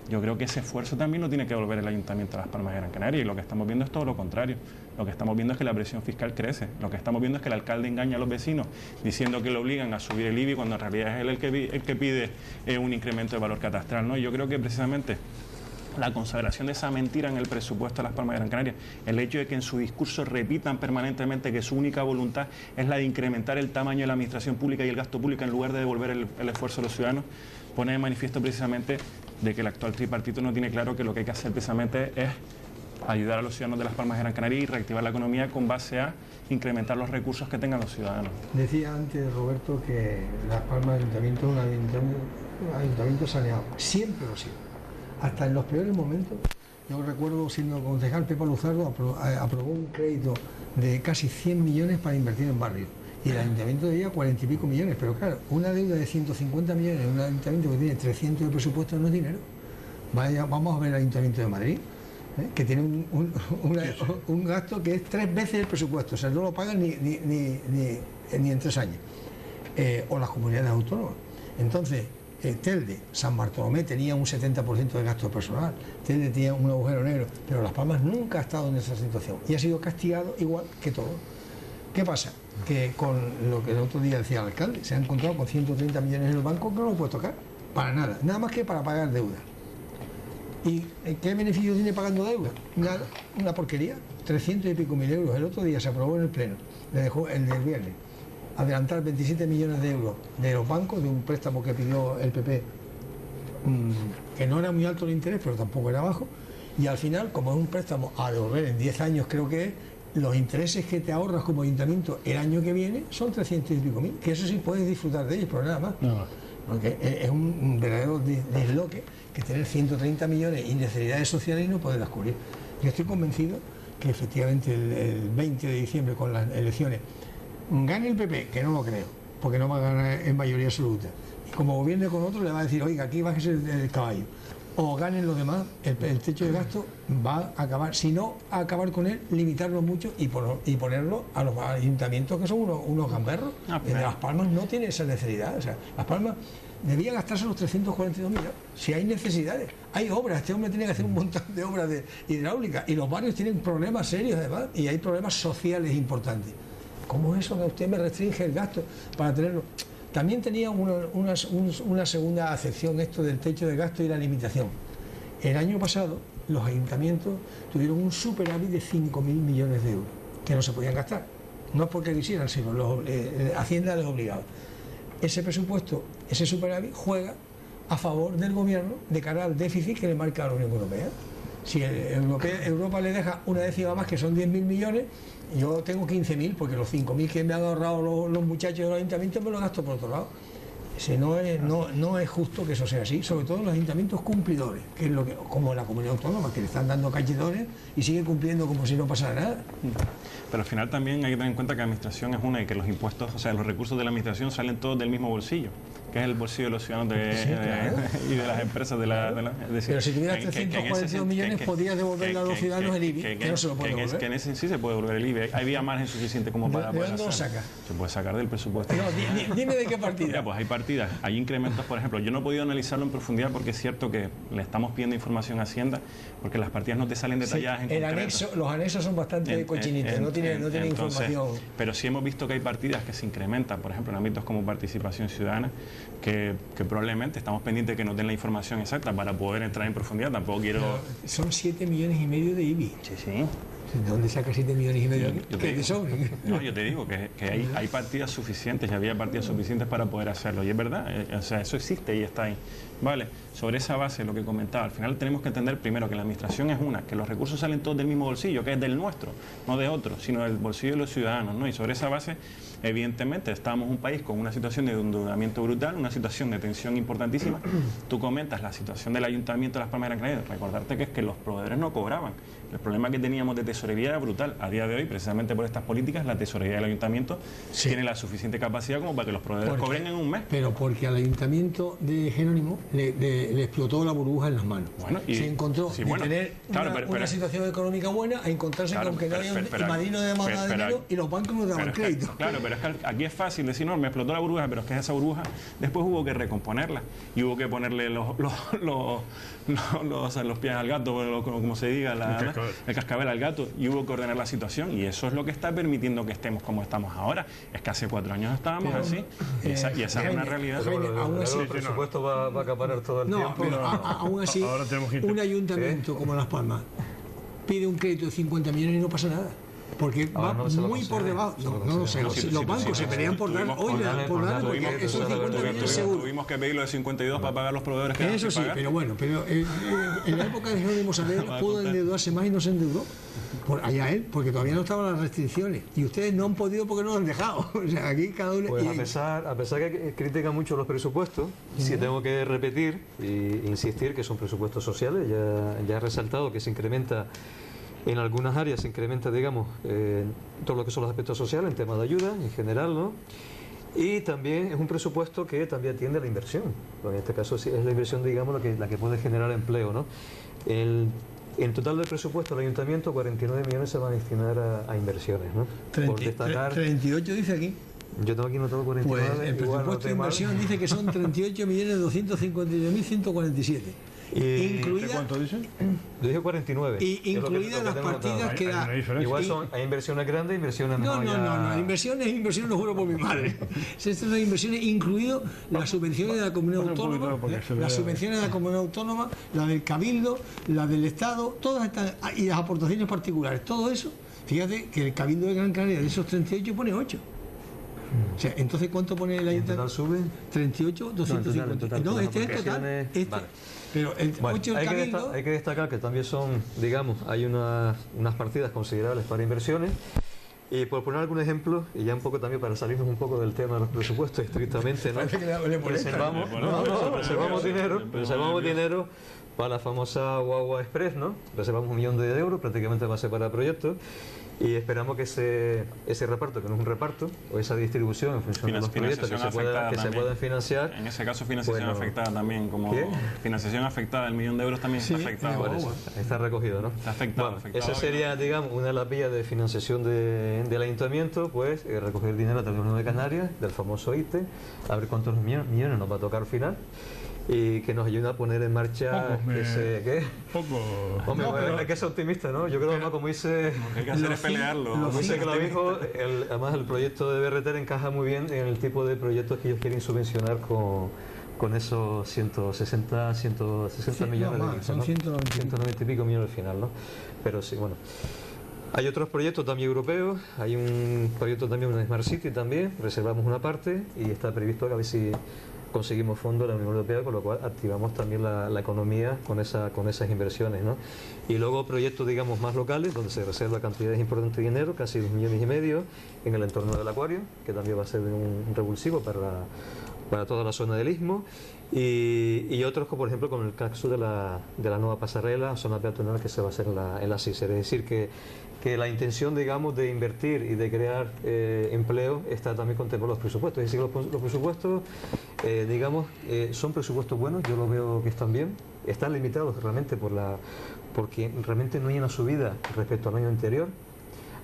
yo creo que ese esfuerzo también lo tiene que devolver el Ayuntamiento de Las Palmas de Gran Canaria, y lo que estamos viendo es todo lo contrario. Lo que estamos viendo es que la presión fiscal crece, lo que estamos viendo es que el alcalde engaña a los vecinos diciendo que le obligan a subir el IBI, cuando en realidad es él el que pide un incremento de valor catastral, ¿no? Y yo creo que precisamente la consagración de esa mentira en el presupuesto de Las Palmas de Gran Canaria, el hecho de que en su discurso repitan permanentemente que su única voluntad es la de incrementar el tamaño de la administración pública y el gasto público en lugar de devolver el esfuerzo a los ciudadanos, pone de manifiesto precisamente de que el actual tripartito no tiene claro que lo que hay que hacer precisamente es ayudar a los ciudadanos de Las Palmas de Gran Canaria y reactivar la economía con base a incrementar los recursos que tengan los ciudadanos. Decía antes, Roberto, que Las Palmas de Ayuntamiento es un ayuntamiento saneado. Siempre lo ha sido. Hasta en los peores momentos. Yo recuerdo, siendo concejal, Pepa Luzardo aprobó un crédito de casi 100 millones para invertir en barrios. Y el ayuntamiento debía 40 y pico millones, pero claro, una deuda de 150 millones en un ayuntamiento que tiene 300 de presupuesto no es dinero. Vamos a ver el Ayuntamiento de Madrid, que tiene un gasto que es 3 veces el presupuesto, o sea, no lo pagan ni en 3 años. O las comunidades autónomas. Entonces, Telde, San Bartolomé tenía un 70% de gasto personal, Telde tenía un agujero negro, pero Las Palmas nunca ha estado en esa situación y ha sido castigado igual que todo. ¿Qué pasa? Que con lo que el otro día decía el alcalde, se ha encontrado con 130 millones en el banco que no lo puede tocar, para nada, nada más que para pagar deuda. ¿Y qué beneficio tiene pagando deuda? Nada, una porquería, 300 y pico mil euros. El otro día se aprobó en el Pleno, le dejó el del viernes, adelantar 27 millones de euros de los bancos de un préstamo que pidió el PP, que no era muy alto el interés, pero tampoco era bajo, y al final, como es un préstamo a devolver en 10 años, creo que es, los intereses que te ahorras como ayuntamiento el año que viene son 300 y pico mil, que eso sí puedes disfrutar de ellos, pero nada más. No. Porque es un verdadero desloque que tener 130 millones y necesidades sociales y no poderlas cubrir. Yo estoy convencido que efectivamente el 20 de diciembre con las elecciones gane el PP, que no lo creo, porque no va a ganar en mayoría absoluta. Y como gobierne con otro le va a decir, oiga, aquí bájese el caballo. O ganen los demás, el techo de gasto va a acabar, si no a acabar con él, limitarlo mucho y ponerlo a los ayuntamientos que son unos gamberros. Las Palmas no tiene esa necesidad, o sea, Las Palmas debía gastarse los 342 millones. Si hay necesidades, hay obras, este hombre tiene que hacer un montón de obras de hidráulica y los barrios tienen problemas serios además y hay problemas sociales importantes. ¿Cómo es eso que usted me restringe el gasto para tenerlo? También tenía una segunda acepción esto del techo de gasto y la limitación. El año pasado los ayuntamientos tuvieron un superávit de 5.000 millones de euros que no se podían gastar. No es porque quisieran, sino Hacienda les obligaba. Ese presupuesto, ese superávit juega a favor del gobierno de cara al déficit que le marca a la Unión Europea. Si Europa le deja una décima más, que son 10.000 millones, yo tengo 15.000, porque los 5.000 que me han ahorrado los muchachos de los ayuntamientos me los gasto por otro lado. No es justo que eso sea así, sobre todo en los ayuntamientos cumplidores, que es lo que, como la comunidad autónoma, que le están dando cachetones y sigue cumpliendo como si no pasara nada. Pero al final también hay que tener en cuenta que la administración es una y que los impuestos, o sea, los recursos de la administración salen todos del mismo bolsillo, que es el bolsillo de los ciudadanos y de las empresas. Es decir, pero si tuvieras 342 millones, podías devolverle a los ciudadanos el IBI, que no se lo puede devolver. Que en ese sí se puede devolver el IBI. Había margen suficiente como para poder hacerlo. ¿De dónde lo saca? Se puede sacar del presupuesto. No, dime de qué partida. Mira, pues hay partidas, hay incrementos, por ejemplo. Yo no he podido analizarlo en profundidad porque es cierto que le estamos pidiendo información a Hacienda, porque las partidas no te salen detalladas en concreto. Los anexos son bastante cochinitos, no tienen información. Pero sí hemos visto que hay partidas que se incrementan, por ejemplo, en ámbitos como participación ciudadana, que probablemente estamos pendientes de que nos den la información exacta para poder entrar en profundidad. Tampoco quiero... Son 7,5 millones de IBI. Sí. ¿De dónde saca 7,5 millones? No, yo te digo que hay partidas suficientes y había partidas suficientes para poder hacerlo. Y es verdad, o sea, eso existe y está ahí. Vale, sobre esa base, lo que comentaba, al final tenemos que entender primero que la administración es una, que los recursos salen todos del mismo bolsillo, que es del nuestro, no de otro, sino del bolsillo de los ciudadanos, ¿no? Y sobre esa base, evidentemente, estamos un país con una situación de endeudamiento brutal, una situación de tensión importantísima. Tú comentas la situación del Ayuntamiento de Las Palmas de Gran Canaria, recordarte que es que los proveedores no cobraban. El problema que teníamos de tesorería era brutal. A día de hoy, precisamente por estas políticas, la tesorería del ayuntamiento tiene la suficiente capacidad como para que los proveedores cobren en un mes. Pero porque al ayuntamiento de Jerónimo le explotó la burbuja en las manos. Bueno, y se encontró tener una situación económica buena a encontrarse con que no había un Madrid de demanda de dinero y los bancos no daban crédito. Claro, pero es que aquí es fácil decir, no, me explotó la burbuja, pero es que esa burbuja después hubo que recomponerla y hubo que ponerle los pies al gato, como se diga, el cascabel al gato, y hubo que ordenar la situación, y eso es lo que está permitiendo que estemos como estamos ahora. Es que hace 4 años estábamos así, y esa es una realidad. Aún así, el presupuesto va a acaparar todo el tiempo. Pero aún así, un ayuntamiento como Las Palmas pide un crédito de 50 millones y no pasa nada. Porque va muy por debajo. No lo sé. Los bancos se pelean por dar esos 50 millones seguro. Tuvimos que pedir lo de 52 para pagar los proveedores que eso sí, pero bueno, en la época de Jerónimo Saavedra pudo endeudarse más y no se endeudó. Allá él, porque todavía no estaban las restricciones. Y ustedes no han podido porque no lo han dejado. O sea, aquí cada uno... Pues a pesar que critican mucho los presupuestos, sí tengo que repetir e insistir que son presupuestos sociales. Ya he resaltado que se incrementa... En algunas áreas se incrementa, digamos, todo lo que son los aspectos sociales, en temas de ayuda en general, ¿no? Y también es un presupuesto que también atiende a la inversión. En este caso sí es la inversión, digamos, la que puede generar empleo, ¿no? En total del presupuesto del ayuntamiento, 49 millones se van a destinar a inversiones, ¿no? 38 dice aquí. Yo tengo aquí notado 49. Pues el presupuesto de inversión dice que son 38.258.147. Incluida, ¿Cuánto dicen? Yo dije 49. y incluidas las partidas que Hay da. una diferencia. Hay inversiones grandes, inversiones No, menores. inversiones, lo juro por mi madre. Estas son inversiones, incluido las subvenciones de la comunidad Pon un poquito autónoma, porque se las vea. subvenciones de la comunidad autónoma, la del cabildo, la del Estado, todas están, y las aportaciones particulares, todo eso. Fíjate que el cabildo de Gran Canaria de esos 38 pone 8. O sea, entonces ¿cuánto pone el ¿En ayuntamiento? total sube? 38, 250. en total, No, con este es las total. aportaciones, vale. Pero el Bueno, 8 hay, el que cabildo. hay que destacar que también son, digamos, hay unas partidas considerables para inversiones. Y por poner algún ejemplo, y ya un poco también para salirnos un poco del tema de los presupuestos estrictamente, ¿no? Parece que le molesta. Reservamos dinero para la famosa Guagua Express, ¿no? Reservamos 1 millón de euros, prácticamente va a ser para proyectos, y esperamos que ese reparto, que no es un reparto, o esa distribución en función de los proyectos que se puedan financiar. En ese caso, financiación Bueno, afectada también, como ¿qué? financiación afectada, el 1 millón de euros también está afectado. Por eso, está recogido, ¿no? Está afectado, Bueno, afectado. esa sería, digamos, una de las vías de financiación del ayuntamiento, pues recoger dinero a través de Canarias, del famoso ITE, a ver cuántos millones nos va a tocar al final, y que nos ayuda a poner en marcha ¿qué? Poco. Hombre, hay que ser optimista, ¿no? Yo creo que como dice... Lo que hay que hacer es pelearlo. Como dice Clavijo, además el proyecto de BRT encaja muy bien en el tipo de proyectos que ellos quieren subvencionar con esos 160 millones más, de son 190 y pico millones al final, ¿no? Pero sí, bueno. Hay otros proyectos también europeos, hay un proyecto también, una Smart City también, reservamos una parte y está previsto que a ver si conseguimos fondos de la Unión Europea, con lo cual activamos también la economía con esas inversiones, ¿no? Y luego proyectos, digamos, más locales, donde se reserva cantidades importantes de dinero, casi 2,5 millones, en el entorno del acuario, que también va a ser un revulsivo para toda la zona del Istmo, y otros, como por ejemplo con el caso de la nueva pasarela, zona peatonal que se va a hacer en la SIS. Es decir, que la intención, digamos, de invertir y de crear empleo está también contemplado en los presupuestos. Es decir, los presupuestos, digamos, son presupuestos buenos, yo lo veo que están bien, están limitados realmente porque realmente no hay una subida respecto al año anterior,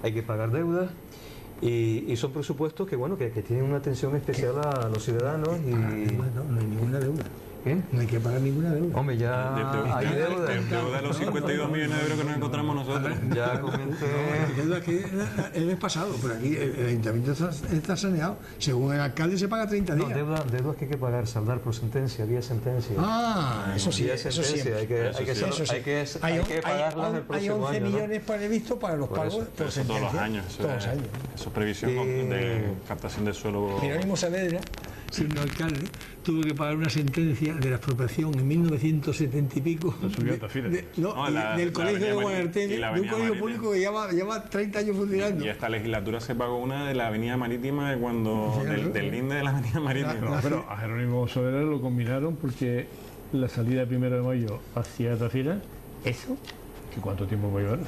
hay que pagar deudas. Y son presupuestos que bueno que tienen una atención especial a los ciudadanos y... No hay ninguna deuda. ¿Qué? No hay que pagar ninguna deuda. Hombre, ya hay deuda. Deuda de los 52 millones de euros que nos encontramos nosotros. Ya comenté... Deuda que el mes pasado, pero aquí el ayuntamiento está saneado. Según el alcalde se paga 30 días. Deudas que hay que pagar, saldar por sentencia, vía sentencia. Eso sí, Vía eso sentencia, sí. hay que pagarlas el Hay próximo 11 año, ¿no? millones previstos para los pagos por Pero eso todos los sentencia. años. Todos los años. Eso es previsión de captación de suelo. Jerónimo Saavedra, siendo alcalde, tuvo que pagar una sentencia de la expropiación en 1970 y pico del colegio de Guanarteme, de un colegio público que lleva 30 años funcionando. Y esta legislatura se pagó una de la avenida marítima del linde de la avenida marítima. Pero a Jerónimo Saavedra lo combinaron porque la salida del 1 de mayo hacia Tafira, eso, ¿que cuánto tiempo va a llevar?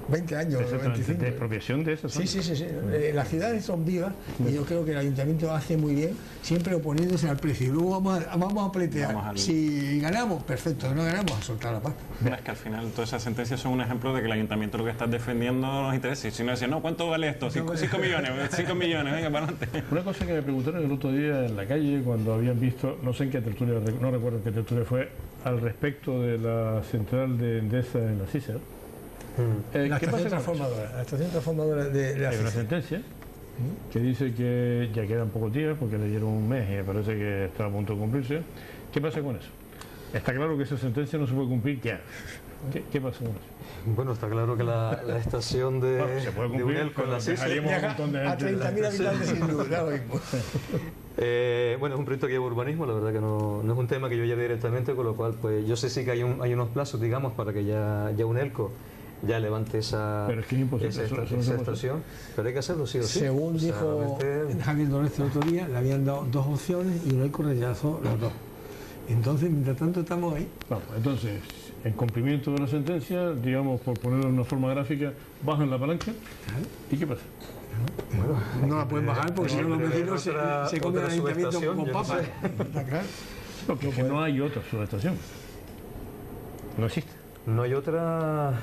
20 años, 25. De expropiación de esas zonas. Sí. Las ciudades son vivas y yo creo que el ayuntamiento hace muy bien, siempre oponiéndose al precio. Y luego vamos a pleitear. Si ganamos, perfecto. Si no ganamos, a soltar la pasta. Es que al final todas esas sentencias son un ejemplo de que el ayuntamiento lo que está defendiendo los intereses. Si no decía, no, ¿cuánto vale esto? 5 millones, 5 millones, venga, para adelante. Una cosa que me preguntaron el otro día en la calle, cuando habían visto, no sé en qué tertulia, no recuerdo en qué tertulia fue, al respecto de la central de Endesa en la Cícer. La estación transformadora de la Hay una sentencia que dice que ya quedan pocos días porque le dieron un mes y me parece que está a punto de cumplirse. ¿Qué pasa con eso? Está claro que esa sentencia no se puede cumplir ya. ¿Qué pasa con eso? Bueno, está claro que la estación de UNELCO en la SIS... A 30.000 habitantes sin duda ahora mismo. Bueno, es un proyecto que lleva urbanismo, la verdad que no es un tema que yo lleve directamente, con lo cual pues yo sé sí que hay unos plazos, digamos, para que ya UNELCO ya levante esa estación, pero hay que hacerlo sí o sí. Según dijo Javier Doneste el otro día, le habían dado 2 opciones y UNELCO rechazó las 2. Entonces, mientras tanto, estamos ahí. Vamos, entonces, en cumplimiento de la sentencia, digamos, por ponerlo de una forma gráfica, bajan la palanca. ¿Y qué pasa? Bueno, no la pueden bajar porque si no los vecinos se comen el ayuntamiento con papas. ¿Está claro? Porque no hay otra subestación. No existe. No hay otra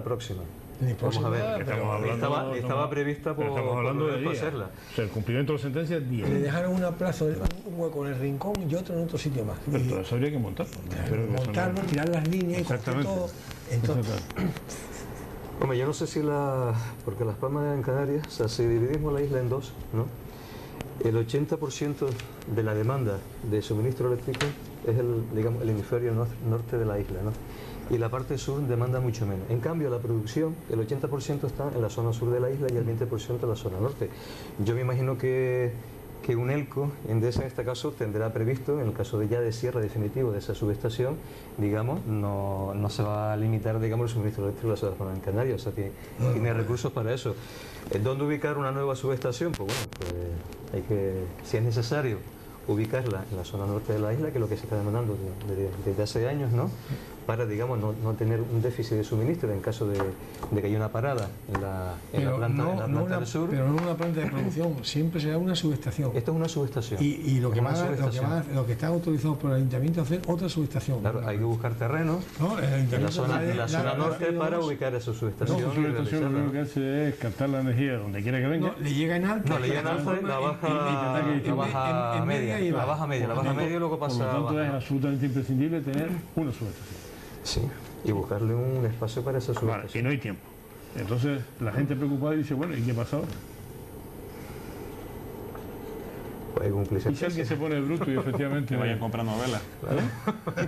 próxima. Ni Vamos a próxima, ver, pero estaba prevista por estamos hablando de días. hacerla. O sea, el cumplimiento de la sentencia es 10. le dejaron una plaza, un hueco en el rincón y otro en otro sitio más. Pero Y todo eso habría que montarlo. Espero que eso no- montarlo, tirar las líneas y coger Exactamente. todo. Entonces, Exactamente. Hombre, yo no sé si porque Las Palmas en Canarias, o sea, si dividimos la isla en dos, ¿no? El 80% de la demanda de suministro eléctrico es digamos, el hemisferio norte de la isla, ¿no? Y la parte sur demanda mucho menos. En cambio, la producción, el 80% está en la zona sur de la isla y el 20% en la zona norte. Yo me imagino que Unelco, Endesa en este caso, tendrá previsto, en el caso de ya de cierre definitivo de esa subestación, digamos, no se va a limitar, digamos, el suministro eléctrico de la ciudad de Canarias, o sea, tiene recursos para eso. ¿Dónde ubicar una nueva subestación? Pues bueno, pues hay que, si es necesario, ubicarla en la zona norte de la isla, que es lo que se está demandando desde hace años, ¿no? Para, digamos, no tener un déficit de suministro en caso de que haya una parada en la planta del sur. pero no una planta de producción, siempre será una subestación. Esto es una subestación. Y lo que Una van a- subestación. lo que está autorizado por el ayuntamiento es hacer otra subestación. Claro, hay que buscar terrenos ¿No? El en la ayuntamiento zona, le- en la le zona ha norte ofrecido para dos. ubicar esa No, subestación. su y subestación lo realizarla, único que hace es captar la energía donde quiera que venga. No, le llega en alta. No, le llega en la alta, transforma la baja en media, y la baja. baja media, la baja media y luego Por pasa lo a tanto, es baja. absolutamente imprescindible tener una subestación. Sí, y buscarle un espacio para esa Vale, y subestación. no hay tiempo. Entonces, la gente preocupada dice, bueno, ¿y qué pasa ahora? Pues hay que cumplir Y si alguien se pone bruto y efectivamente... Que vayan comprando velas.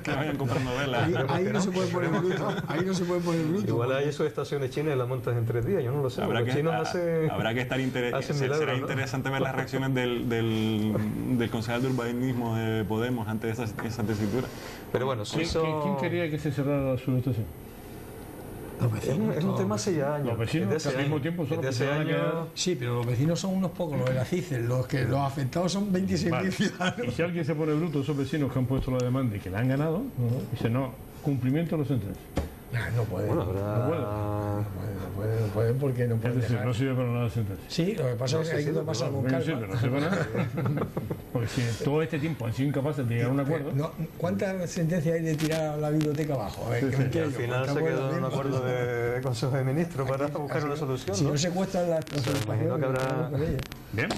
Que vayan comprando velas. Ahí no se puede poner bruto. Ahí no se puede poner bruto. Igual hay subestaciones chinas y las montas en 3 días, yo no lo sé. Habrá Los que, chinos hacen... habrá que estar hacen milagros, será ¿no? interesante ver las reacciones del concejal de urbanismo de Podemos ante esa tesitura. Pero bueno, ¿Quién quería que se cerrara la subestación? Los Es vecinos, un tema todos. hace ya años. Los vecinos, Desde hace que al mismo años. tiempo son los Desde que se hace van a quedar- años. Sí, pero los vecinos son unos pocos, los de la CICER, los afectados son 26.000 Vale. ciudadanos. Y si alguien se pone bruto, esos vecinos que han puesto la demanda y que la han ganado, dice, no, cumplimiento de la sentencia. No pueden. Bueno, No habrá... pueden porque no Es pueden decir, dejar. no sirve para nada la sentencia. Sí, lo que pasa es que hay que tomarse con Bueno, sí, calma. pero no sirve para nada. Porque si todo este tiempo han sido incapaces de llegar a un acuerdo, No, ¿cuántas sentencias hay de tirar la biblioteca abajo? A ver, Sí, ¿qué sí. me Y quiero al yo? final se ¿Cuántas quedó en un acuerdos acuerdo de Consejo de Ministros para buscar una solución, Si ¿no? no secuestran las imagino que habrá- con ellas. bien,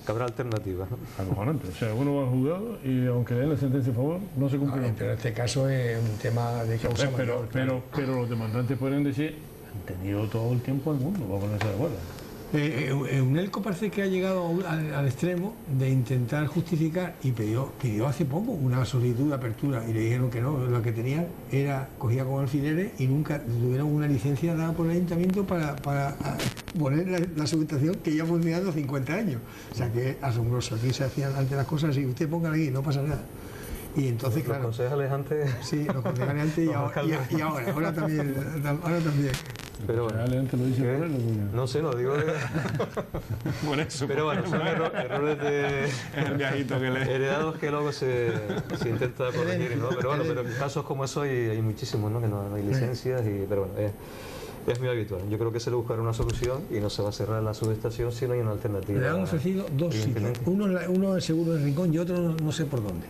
Que habrá alternativas, ¿no? acojonante. O sea, uno va al juzgado y aunque le den la sentencia a favor, no se cumple. No, pero en este caso es un tema de causa Pero, mayor. pero los demandantes pueden decir, han tenido todo el tiempo del mundo para ponerse de acuerdo. Unelco parece que ha llegado al extremo de intentar justificar y pidió hace poco una solicitud de apertura y le dijeron que no, lo que tenían era cogida con alfileres y nunca tuvieron una licencia dada por el ayuntamiento para poner la subestación que ya ha funcionado 50 años. O sea que es asombroso, aquí se hacían antes las cosas y usted ponga aquí, no pasa nada. Y entonces, Los claro, concejales antes... sí, los concejales antes y Los ahora, alcaldes. y ahora también. Pero O sea, bueno, antes lo dice ¿qué? por él, porque- no sé, no digo... Por eso. Pero bueno, son errores de... Es el viajito que le... heredados que luego se intenta corregir, ¿no? Pero bueno, pero en casos como eso hay muchísimos, ¿no? Que no hay licencias, pero bueno, es muy habitual. Yo creo que se le buscará una solución y no se va a cerrar la subestación si no hay una alternativa. Le han ofrecido dos sitios, evidentemente. uno es seguro en Rincón y otro no sé por dónde.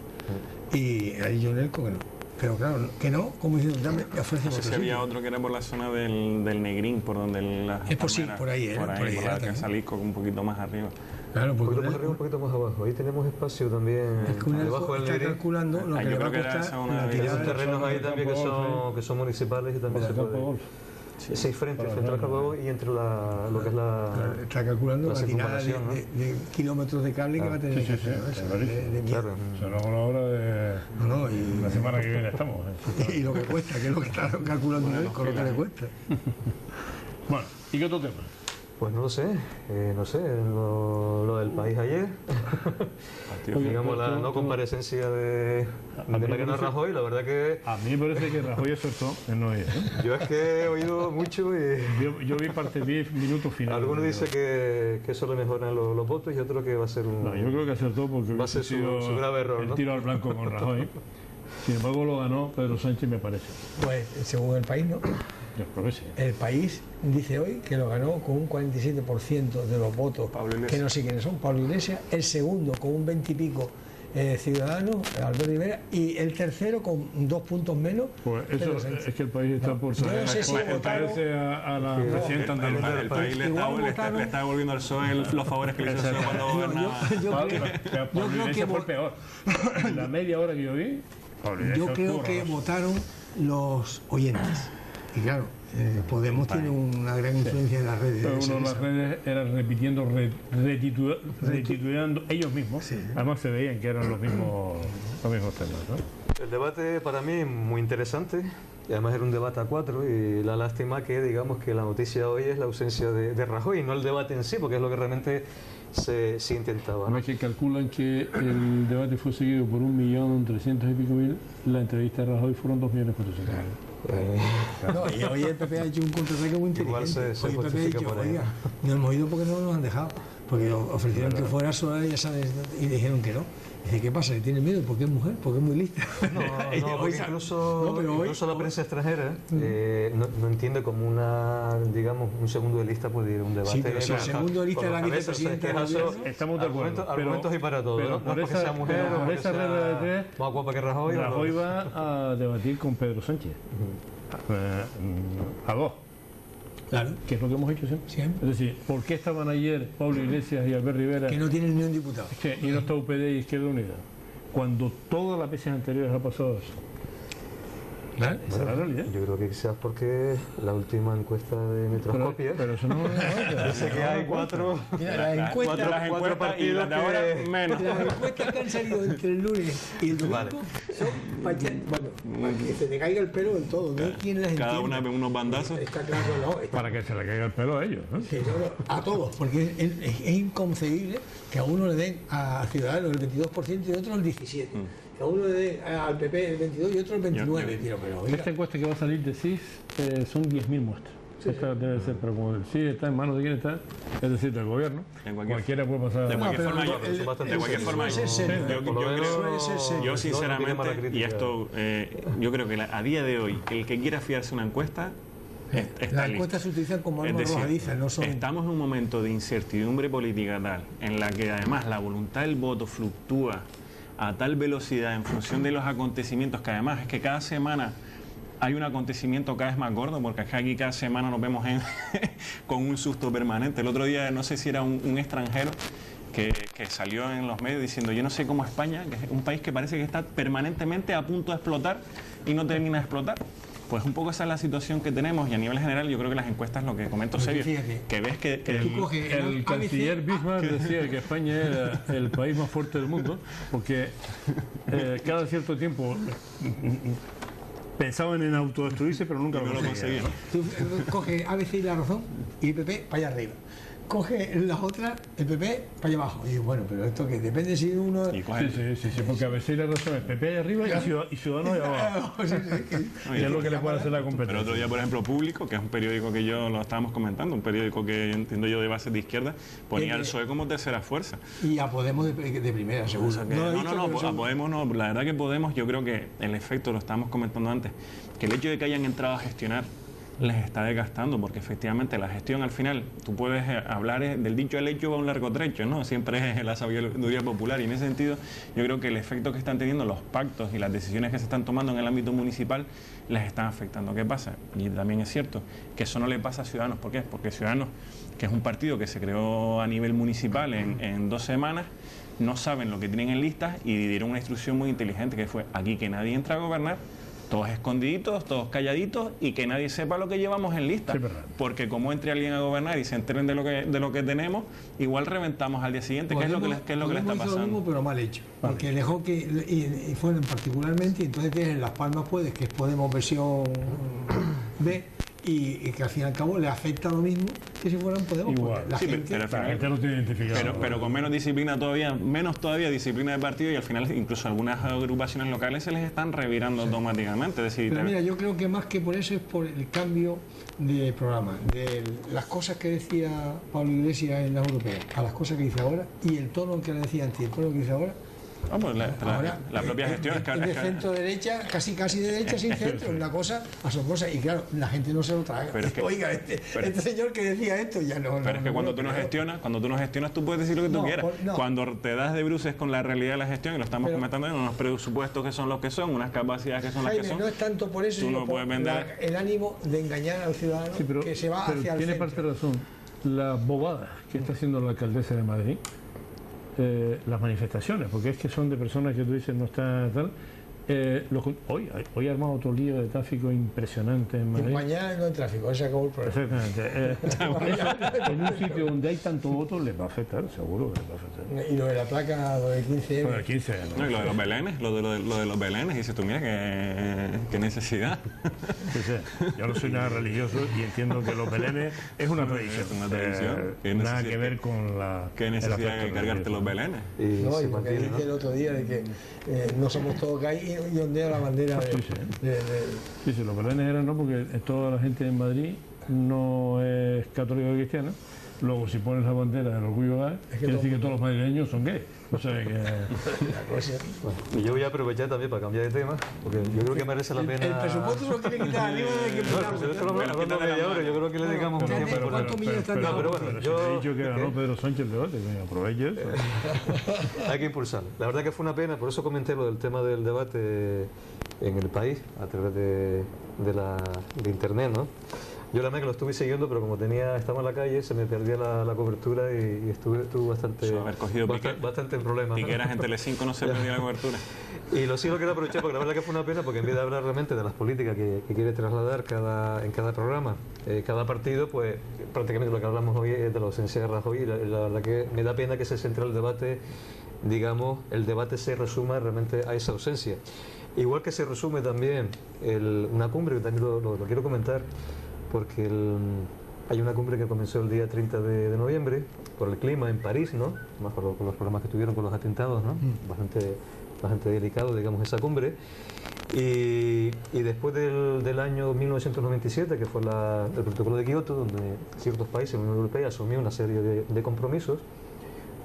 Y ha dicho Unelco que no. Pero claro, que no, como diciendo, dame, ofrece No sé otro si había sitio. otro que era por la zona del Negrín, por donde las Es posible, palmeras, por ahí era, por ahí por era la que también. Salisco, un poquito más arriba. Claro, Un porque poquito más arriba, un poquito más abajo. Ahí tenemos espacio también es que Unelco debajo del está Negrín. calculando lo Ah, que yo le va a creo que era costar esa una la de Hay tirada unos de terrenos ahí también campo que son municipales y también Por se el campo de puede... golf. Sí, frente al campo de golf y entre lo que es la... Está calculando la la tirada de, circunvalación, ¿no? de kilómetros de cable que va a tener Sí, que sí, sí, hacer, ¿no? Eso, claro. de mierda. Claro. O sea, no con la hora de No, y, la semana que viene estamos. y lo que cuesta, que es lo que está calculando Unelco, lo que le cuesta. Bueno, ¿y qué otro tema? Pues no lo sé, lo del país ayer, Oye, digamos la tú- no tú- comparecencia de mí me Mariano parece- Rajoy, la verdad que A mí me parece que Rajoy acertó en no ir. ¿eh? yo es que he oído mucho y Yo vi parte 10 minutos finales. algunos dicen que eso le mejoran los votos y otro que va a ser un... No, yo creo que acertó porque Va a ser hubiese sido su grave error, el ¿no? tiro al blanco con Rajoy. Sin embargo, lo ganó Pedro Sánchez, me parece. Pues según el país, ¿no? Yo creo que sí. El país dice hoy que lo ganó con un 47% de los votos, Pablo Iglesias. que no sé quiénes son, Pablo Iglesias. El segundo con un 20 y pico Ciudadanos, Albert Rivera, y el tercero con 2 puntos menos. Pues eso Pedro Sánchez. es que el país está por Yo no sé si votaron- traerse a la presidenta andaluza. El país le está devolviendo al PSOE los favores que le hizo el PSOE cuando gobernaba. Pablo Iglesias fue peor. La media hora que yo vi, Pablo Iglesias Yo creo estuvo que horroroso. votaron los oyentes. Y claro, Podemos tiene una gran influencia en las redes. Pero uno de las redes era repitiendo, retitulando ellos mismos. Sí. Además se veían que eran los mismos temas, ¿no? El debate para mí es muy interesante. Y además era un debate a 4 y la lástima que digamos que la noticia hoy es la ausencia de Rajoy, no el debate en sí, porque es lo que realmente se intentaba. Además que calculan que el debate fue seguido por 1.300.000 y pico, la entrevista de Rajoy fueron 2.400.000. No, y hoy el PP ha hecho un contraataque muy Igual inteligente. se Hoy el PP ha justifica dicho, por ahí. oiga, no hemos ido porque no nos han dejado. Porque ofrecieron que fuera sola y, ya sabes, y dijeron que no. Dice, ¿qué pasa? ¿Que tiene miedo? ¿Porque es mujer? ¿Porque es muy lista? No, porque incluso la prensa extranjera no entiende como digamos, un segundo de lista puede ir a un debate. Sí, pero si el segundo de lista es la vicepresidenta del gobierno. Estamos de acuerdo. Argumentos y para todo, pero ¿no? No es porque sea mujer, por porque esa sea regla de tres, más guapa que Rajoy. Rajoy va a debatir con Pedro Sánchez. A dos. Claro. Que es lo que hemos hecho siempre. Siempre. Es decir, ¿por qué estaban ayer Pablo Iglesias y Albert Rivera Que no tienen ni un diputado. y no está UPD y Izquierda Unida? Cuando todas las veces anteriores ha pasado eso. ¿Vale? Esa es la realidad. Yo creo que quizás porque la última encuesta de Metroscopia Pero eso no dice que hay cuatro Mira, las encuestas, Las encuestas y las de ahora menos. las encuestas que han salido entre el lunes y el domingo Vale. son para que se te caiga el pelo del todo. No hay quien las Cada entienda. una ve unos bandazos. Está claro, no. Está para que se le caiga el pelo a ellos, ¿no? que a todos, porque es inconcebible que a uno le den a Ciudadanos el 22% y a otro el 17%. Que a uno le den al PP el 22% y otro el 29%. Pero, oiga, Esta encuesta que va a salir de CIS son 10.000 muestras. Esta debe ser, pero como el CIS está en manos de quién está, es decir, del gobierno, En cualquier- cualquiera puede pasar. De cualquier pero forma, el- yo, el- de cualquier el- forma, el- yo, el- el- yo por lo creo, menos suele ser serio. yo no tiene mala sinceramente, crítica. y esto, yo creo que a día de hoy, el que quiera fiarse una encuesta, está las listo. encuestas se utilizan como Es armas decir, arrojadizas, no son. estamos en un momento de incertidumbre política tal, en la que además la voluntad del voto fluctúa a tal velocidad en función de los acontecimientos, que además es que cada semana hay un acontecimiento cada vez más gordo, porque aquí cada semana nos vemos con un susto permanente. El otro día, no sé si era un extranjero que salió en los medios diciendo, yo no sé cómo España, que es un país que parece que está permanentemente a punto de explotar y no termina de explotar. Pues un poco esa es la situación que tenemos, y a nivel general yo creo que las encuestas, lo que comento Porque serio, fíjate, que ves que tú coges El canciller Bismarck decía que España era el país más fuerte del mundo porque cada cierto tiempo pensaban en autodestruirse, pero nunca no lo conseguían. Tú coges ABC y La Razón y el PP para allá arriba. Coge las otras, el PP para allá abajo. Y digo, bueno, pero esto que depende si uno. Y coge- Sí, porque a veces la razón es PP ahí arriba y Ciudadanos ahí abajo. Sí, sí, Y es lo que le puede hacer la Pero competencia. otro día, por ejemplo, Público, que es un periódico que yo lo estábamos comentando, un periódico que entiendo yo de base de izquierda, ponía al PSOE como tercera fuerza. Y a Podemos de primera, seguro. O sea que- lo he dicho, pero a seguro. Podemos no. La verdad que Podemos, yo creo que el efecto, lo estábamos comentando antes, que el hecho de que hayan entrado a gestionar les está desgastando, porque efectivamente la gestión al final, tú puedes hablar del dicho al hecho va un largo trecho, ¿no? Siempre es la sabiduría popular, y en ese sentido yo creo que el efecto que están teniendo los pactos y las decisiones que se están tomando en el ámbito municipal les están afectando. ¿Qué pasa? Y también es cierto que eso no le pasa a Ciudadanos. ¿Por qué? Porque Ciudadanos, que es un partido que se creó a nivel municipal en 2 semanas, no saben lo que tienen en listas y dieron una instrucción muy inteligente, que fue aquí que nadie entra a gobernar, todos escondiditos, todos calladitos, y que nadie sepa lo que llevamos en lista. Sí, verdad. Porque como entre alguien a gobernar y se enteren de lo que tenemos, igual reventamos al día siguiente. ¿Qué es lo que le está Podemos hizo lo pasando? mismo, pero mal hecho. Porque dejó que. Y fueron particularmente, y entonces tienes Las Palmas, puedes, que es Podemos versión B, y que al fin y al cabo le afecta lo mismo que si fueran Podemos. Igual. porque La Sí, gente. pero al La final- gente no tiene identificado. Pero con menos disciplina todavía, menos todavía disciplina de partido, y al final incluso algunas agrupaciones locales se les están revirando automáticamente. Es decir, Pero mira, yo creo que más que por eso es por el cambio de programa, de las cosas que decía Pablo Iglesias en la europea a las cosas que dice ahora, y el tono que le decía antes y el tono que dice ahora, Vamos, la propia gestión es de centro derecha, casi de derecha sin centro, una cosa asombrosa. Y claro, la gente no se lo traga. Pero es que, oiga, este señor que decía esto ya no. Pero es que cuando tú no gestionas, tú puedes decir lo que tú quieras. Cuando te das de bruces con la realidad de la gestión, y lo estamos comentando, unos presupuestos que son los que son, unas capacidades que son las que son. No es tanto por eso, sino por el ánimo de engañar al ciudadano que se va hacia el tiene centro. parte de razón. Las bobadas que está haciendo la alcaldesa de Madrid, las manifestaciones, porque es que son de personas que tú dices no está tal. Hoy ha armado otro lío de tráfico impresionante en Madrid. Mañana no hay tráfico, se acabó el problema. Exactamente. En un sitio donde hay tanto voto les va a afectar, seguro que les va a afectar. Y lo de la placa, lo de 15 Lo de 15 no, y lo de los belenes, lo de los belenes, dices tú, mira, qué necesidad. Sí, sí. Yo no soy nada religioso y entiendo que los belenes es una tradición. Es una tradición. Nada que ver con la... ¿Qué necesidad de cargarte los belenes? No, y porque dije el otro día de que no somos todos gays y ondea la bandera de... Sí, los belenes eran no, porque toda la gente en Madrid no es católica o cristiana. Luego, si pones la bandera del orgullo gay, quiere decir que todos los madrileños son gays. O sea que... Y yo voy a aprovechar también para cambiar de tema, porque yo creo que merece la pena... El presupuesto se lo quiere quitar arriba de que... No, el presupuesto lo vamos a media hora, yo creo que le dedicamos un tiempo. Pero bueno, yo... he dicho que ganó Pedro Sánchez el debate, que aproveche eso. Hay que impulsarlo. La verdad que fue una pena, por eso comenté lo del tema del debate en el país, a través de internet, ¿no? Yo la verdad que lo estuve siguiendo, pero como estaba en la calle, se me perdía la cobertura y estuve bastante en problemas. Piqueras en Telecinco no se perdía la cobertura. Y lo sí lo quiero aprovechar porque la verdad que fue una pena, porque en vez de hablar realmente de las políticas que quiere trasladar en cada programa, cada partido, pues prácticamente lo que hablamos hoy es de la ausencia de Rajoy, y la verdad que me da pena que se centre el debate, digamos, el debate se resuma realmente a esa ausencia. Igual que se resume también una cumbre, que también lo quiero comentar, porque hay una cumbre que comenzó el día 30 de noviembre por el clima en París, ¿no? Más por los problemas que tuvieron con los atentados, ¿no? Bastante delicado, digamos, esa cumbre. Y después del año 1997, que fue el protocolo de Kioto, donde ciertos países de la Unión Europea asumieron una serie de compromisos,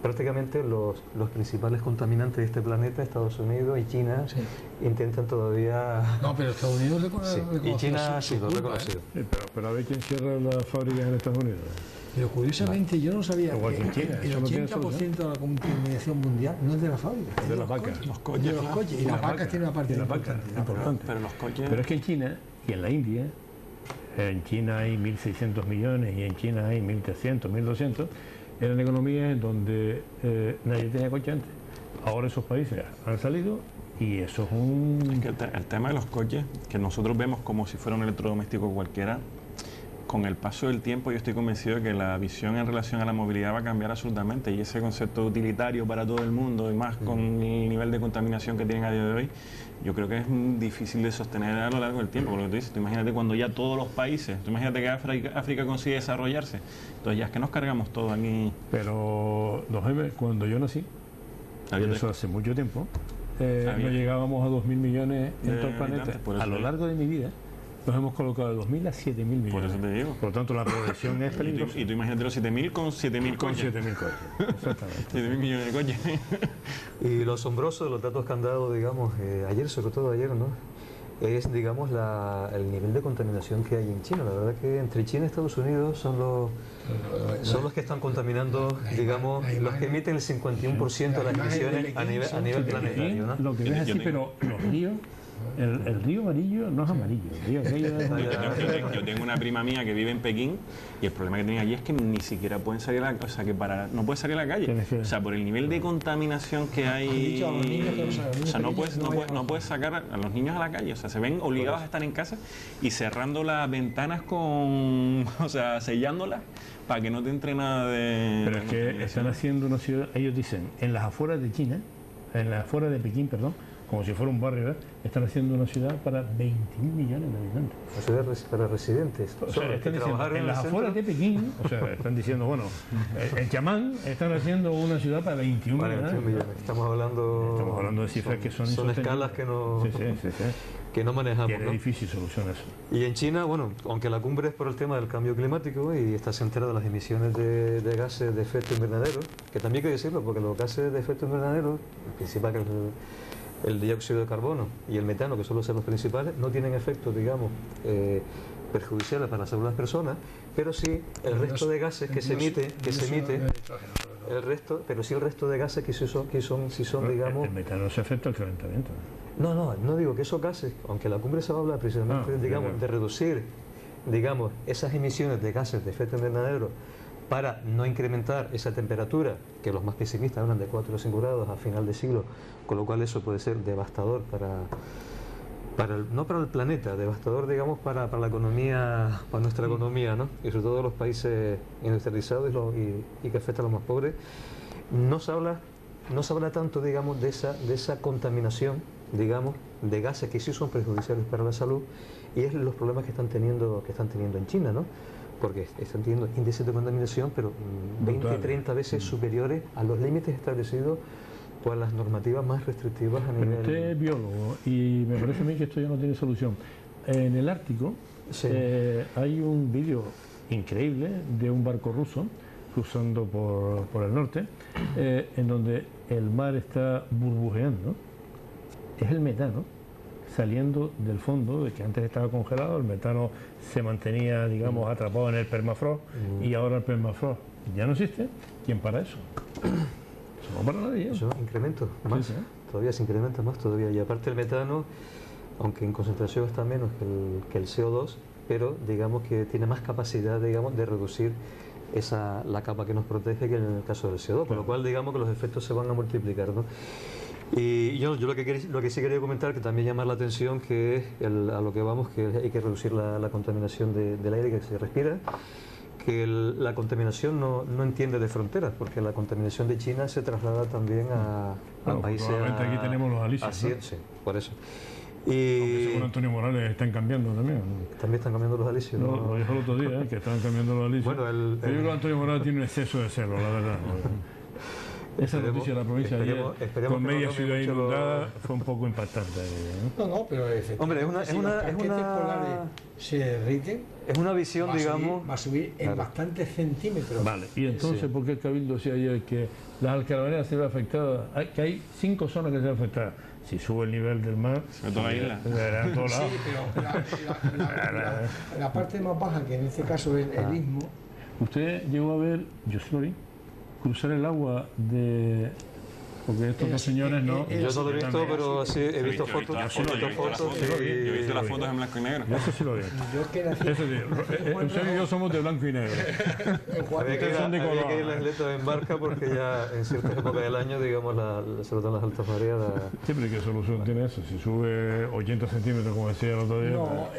prácticamente los principales contaminantes de este planeta, Estados Unidos y China, intentan todavía... No, pero Estados Unidos y China sí lo ha reconocido. Pero a ver quién cierra las fábricas en Estados Unidos. Pero curiosamente yo no sabía Igual que en China, el 80% de la contaminación mundial no es de la fábrica, es de las vacas. Los coches. Y las vacas tienen una parte importante. Pero los coches... Pero es que en China y en la India, en China hay 1.600 millones y en China hay 1.300, 1.200, eran economías donde nadie tenía coche antes. Ahora esos países han salido y eso es un... Es que el tema de los coches, que nosotros vemos como si fuera un electrodoméstico cualquiera, con el paso del tiempo yo estoy convencido de que la visión en relación a la movilidad va a cambiar absolutamente, y ese concepto utilitario para todo el mundo, y más con el nivel de contaminación que tienen a día de hoy, yo creo que es difícil de sostener a lo largo del tiempo. Porque tú dices, tú imagínate cuando ya todos los países, tú imagínate que África consigue desarrollarse, entonces ya es que nos cargamos todo aquí. Pero, don Jaime, cuando yo nací, eso hace mucho tiempo, no llegábamos a 2.000 millones en todo el planeta. A lo largo de mi vida nos hemos colocado de 2.000 a 7.000 millones. Por eso te digo. Por lo tanto, la progresión es peligrosa. Y tú imagínate los 7.000 con 7.000 coches. Con 7.000 coches, exactamente. 7.000 millones de coches. Y lo asombroso de los datos que han dado, digamos, ayer, sobre todo ayer, ¿no? Es, digamos, el nivel de contaminación que hay en China. La verdad que entre China y Estados Unidos son los que están contaminando, digamos, los que emiten el 51% de las emisiones a nivel planetario, ¿no? Lo que ves así, pero los ríos... El río amarillo no es amarillo, el río aquello es... Yo tengo una prima mía que vive en Pekín y el problema que tiene allí es que ni siquiera pueden salir a la calle, o sea, que no puedes salir a la calle. O sea, por el nivel de contaminación que hay, o sea, no puedes sacar a los niños a la calle, o sea, se ven obligados a estar en casa y cerrando las ventanas o sea, sellándolas para que no te entre nada de... Pero es que están haciendo una ciudad, ellos dicen, en las afueras de China, en las afueras de Pekín, perdón, como si fuera un barrio, están haciendo una ciudad para 21 millones de habitantes. Una ciudad para residentes. O sea, están diciendo, en las afueras de Pekín, o sea, están diciendo, bueno, en Chamán están haciendo una ciudad para 21 millones. Estamos hablando de cifras que son escalas que no, que no manejamos. Y es difícil solucionar eso. Y en China, bueno, aunque la cumbre es por el tema del cambio climático y está centrada en las emisiones de gases de efecto invernadero, que también hay que decirlo, porque los gases de efecto invernadero, el principal que es el dióxido de carbono y el metano, que suelen ser los principales, no tienen efectos, digamos, perjudiciales para la salud de las personas, pero sí el resto de gases que se emite, el resto de gases que son digamos... El metano es efecto del calentamiento. No digo que esos gases, aunque la cumbre se va a hablar precisamente, de reducir, digamos, esas emisiones de gases de efecto invernadero para no incrementar esa temperatura, que los más pesimistas hablan de 4 o 5 grados a final de siglo, con lo cual eso puede ser devastador no para el planeta, devastador, digamos, para la economía, para nuestra economía, ¿no? Y sobre todo los países industrializados y que afecta a los más pobres. No se habla tanto, digamos, de esa contaminación, digamos, de gases que sí son perjudiciales para la salud, y es los problemas que están teniendo en China, ¿no? Porque están teniendo índices de contaminación, pero 20, 30 veces superiores a los límites establecidos por las normativas más restrictivas a nivel... Usted es biólogo y me parece a mí que esto ya no tiene solución. En el Ártico hay un vídeo increíble de un barco ruso cruzando por el norte, en donde el mar está burbujeando. Es el metano saliendo del fondo, de que antes estaba congelado, el metano se mantenía, digamos, atrapado en el permafrost, y ahora el permafrost ya no existe. ¿Quién para eso? Eso no para nadie. Eso incrementa más, todavía se incrementa más todavía, y aparte el metano, aunque en concentración está menos que el CO2, pero digamos que tiene más capacidad, digamos, de reducir la capa que nos protege que en el caso del CO2, con lo cual digamos que los efectos se van a multiplicar, ¿no? Y yo lo que sí quería comentar, que también llama la atención, que es a lo que vamos, que hay que reducir la contaminación del aire que se respira, que la contaminación no entiende de fronteras, porque la contaminación de China se traslada también a países... Aquí tenemos los alisios, sí, por eso. Aunque según Antonio Morales están cambiando también. También están cambiando los alisios. Lo dijo el otro día, que estaban cambiando los alisios. Bueno, yo creo que Antonio Morales tiene un exceso de celo, la verdad. Esa noticia de la provincia ayer, con media ciudad inundada, fue un poco impactante. No, pero efectivamente, hombre, si los paquetes polares se derriten, es una visión, digamos... Va a subir en bastantes centímetros. Vale, y entonces, ¿por qué el Cabildo decía ayer que las alcalaveras se ven afectadas? Que hay 5 zonas que se ven afectadas. Si sube el nivel del mar, se toda la isla. En todos lados. Sí, pero la parte más baja, que en este caso es el istmo. Usted llegó a ver, yo sí lo vi, cruzar el agua de... Porque estos dos señores no... Yo no lo he visto, pero sí he visto fotos. Yo he visto las fotos en blanco y negro. Eso sí lo vi. Eso sí. Usted y yo somos de blanco y negro. Había que ir las letras en barca porque ya en ciertas épocas del año, digamos, sobre todo las altas mareas... Siempre, ¿qué solución tiene eso? Si sube 80 centímetros, como decía el otro día... No,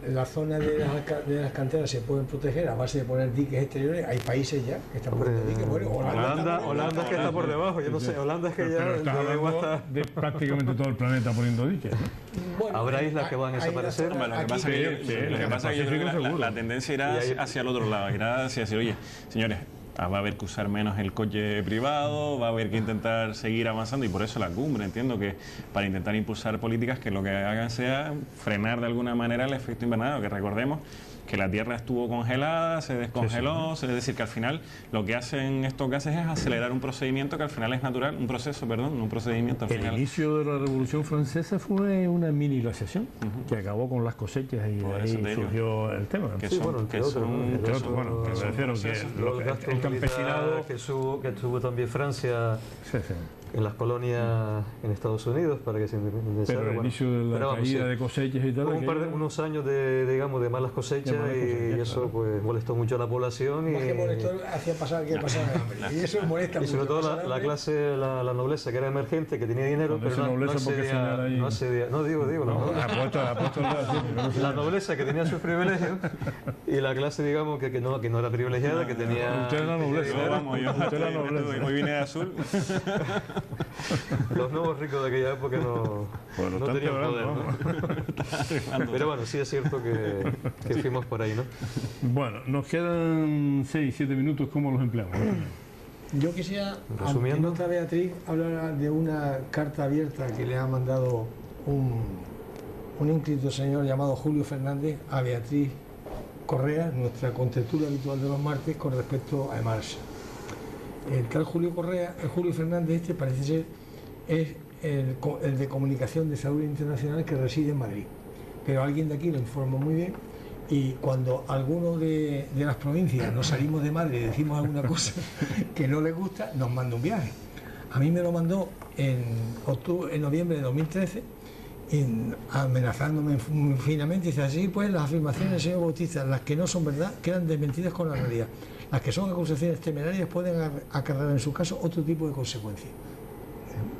la zona de las canteras se pueden proteger a base de poner diques exteriores. Hay países ya que están poniendo diques. Holanda es que está por debajo, yo no sé, Holanda es que ya estás hablando de prácticamente todo el planeta poniendo diques, ¿no? Bueno, habrá islas que van a desaparecer. Lo que pasa es que yo creo que la tendencia irá hacia el otro lado, irá hacia decir, oye, señores, va a haber que usar menos el coche privado, va a haber que intentar seguir avanzando, y por eso la cumbre, entiendo que para intentar impulsar políticas que lo que hagan sea frenar de alguna manera el efecto invernadero, que recordemos que la Tierra estuvo congelada, se descongeló, es decir, que al final lo que hacen estos gases es acelerar un procedimiento que al final es natural, un procedimiento al final. El inicio de la Revolución Francesa fue una mini glaciación que acabó con las cosechas y ahí surgió el tema. Que son, bueno, me refiero que el campesinado... Que tuvo también Francia... en las colonias en Estados Unidos para que se independizara. Pero el inicio de la caída de cosechas y tal... unos años de malas cosechas y eso pues molestó mucho a la población. Más que molestó, hacía pasar que pasara hambre. Y eso molesta mucho. Y sobre todo la clase, la nobleza que era emergente, que tenía dinero, pero no accedía. No, digo, la nobleza que tenía sus privilegios y la clase, digamos, que no era privilegiada, que tenía... Usted era nobleza. Hoy vine de azul. Los nuevos ricos de aquella época no tenían poder, ¿no? Pero bueno, sí es cierto que fuimos por ahí, ¿no? Bueno, nos quedan 6-7 minutos, ¿cómo los empleamos? Yo quisiera, Resumiendo, ante Beatriz, hablar de una carta abierta que le ha mandado un ínclito señor llamado Julio Fernández a Beatriz Correa, nuestra contertulia habitual de los martes, con respecto a Emalsa. El tal Julio Fernández parece ser es el de Comunicación de Salud Internacional que reside en Madrid. Pero alguien de aquí lo informó muy bien, y cuando alguno de las provincias nos salimos de Madrid y decimos alguna cosa que no le gusta, nos manda un viaje. A mí me lo mandó en noviembre de 2013, amenazándome finamente, dice así: pues las afirmaciones del señor Bautista, las que no son verdad, quedan desmentidas con la realidad. Las que son acusaciones temerarias pueden acarrear en su caso otro tipo de consecuencias.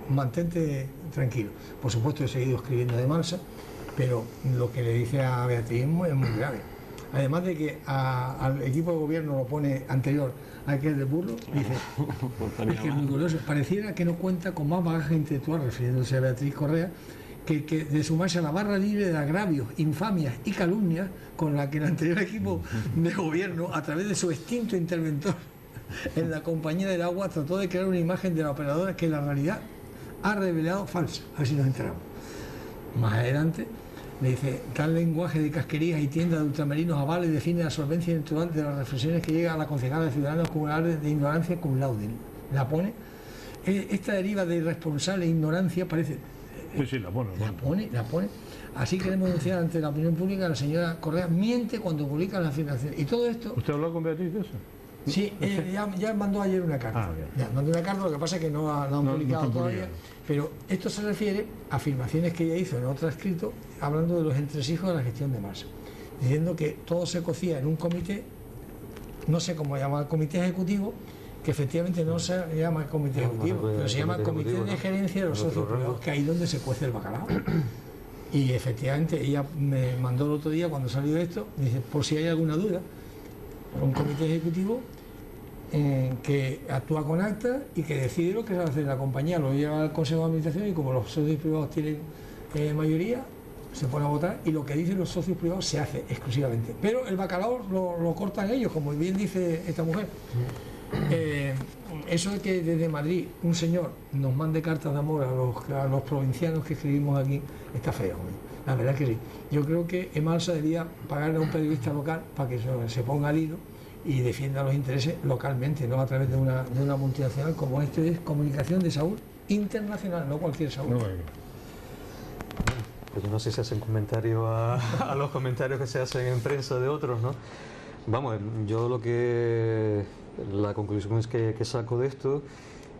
Mantente tranquilo. Por supuesto, he seguido escribiendo de Emalsa, pero lo que le dice a Beatriz es muy grave. Además de que al equipo de gobierno lo pone anterior a aquel de Burlo, dice, es que es muy curioso, pareciera que no cuenta con más bagaje intelectual, refiriéndose a Beatriz Correa, que de sumarse a la barra libre de agravios, infamias y calumnias con la que el anterior equipo de gobierno, a través de su extinto interventor en la Compañía del Agua, trató de crear una imagen de la operadora que la realidad ha revelado falsa. A ver si nos enteramos. Más adelante le dice: tal lenguaje de casquerías y tiendas de ultramarinos avales define la solvencia intelectual de las reflexiones que llega a la concejala de Ciudadanos como una de ignorancia cum laude. La pone. Esta deriva de irresponsable ignorancia parece... Sí, la pone. La pone. Así queremos denunciar ante la opinión pública que la señora Correa miente cuando publica las afirmaciones. Y todo esto... ¿Usted habló con Beatriz de eso? Sí, ya mandó ayer una carta. Ya mandó una carta, lo que pasa es que no la han publicado todavía. Pero esto se refiere a afirmaciones que ella hizo en otro escrito, hablando de los entresijos de la gestión de Emalsa, diciendo que todo se cocía en un comité, no sé cómo llamar, comité ejecutivo, que efectivamente no se llama comité ejecutivo, pero se llama comité de gerencia de los socios privados, que ahí es donde se cuece el bacalao. Y efectivamente ella me mandó el otro día, cuando salió esto, dice: por si hay alguna duda, un comité ejecutivo que actúa con acta y que decide lo que se va a hacer la compañía, lo lleva al Consejo de Administración, y como los socios privados tienen mayoría, se pone a votar, y lo que dicen los socios privados se hace exclusivamente. Pero el bacalao lo cortan ellos, como bien dice esta mujer. Eso de que desde Madrid un señor nos mande cartas de amor a los provincianos que escribimos aquí está feo, ¿eh? La verdad que sí. Yo creo que Emalsa debía pagarle a un periodista local para que se ponga al hilo y defienda los intereses localmente, no a través de una multinacional como es Comunicación de Salud Internacional, no cualquier salud. Pues yo no sé si hacen comentario a los comentarios que se hacen en prensa de otros, ¿no? Vamos, yo la conclusión es que saco de esto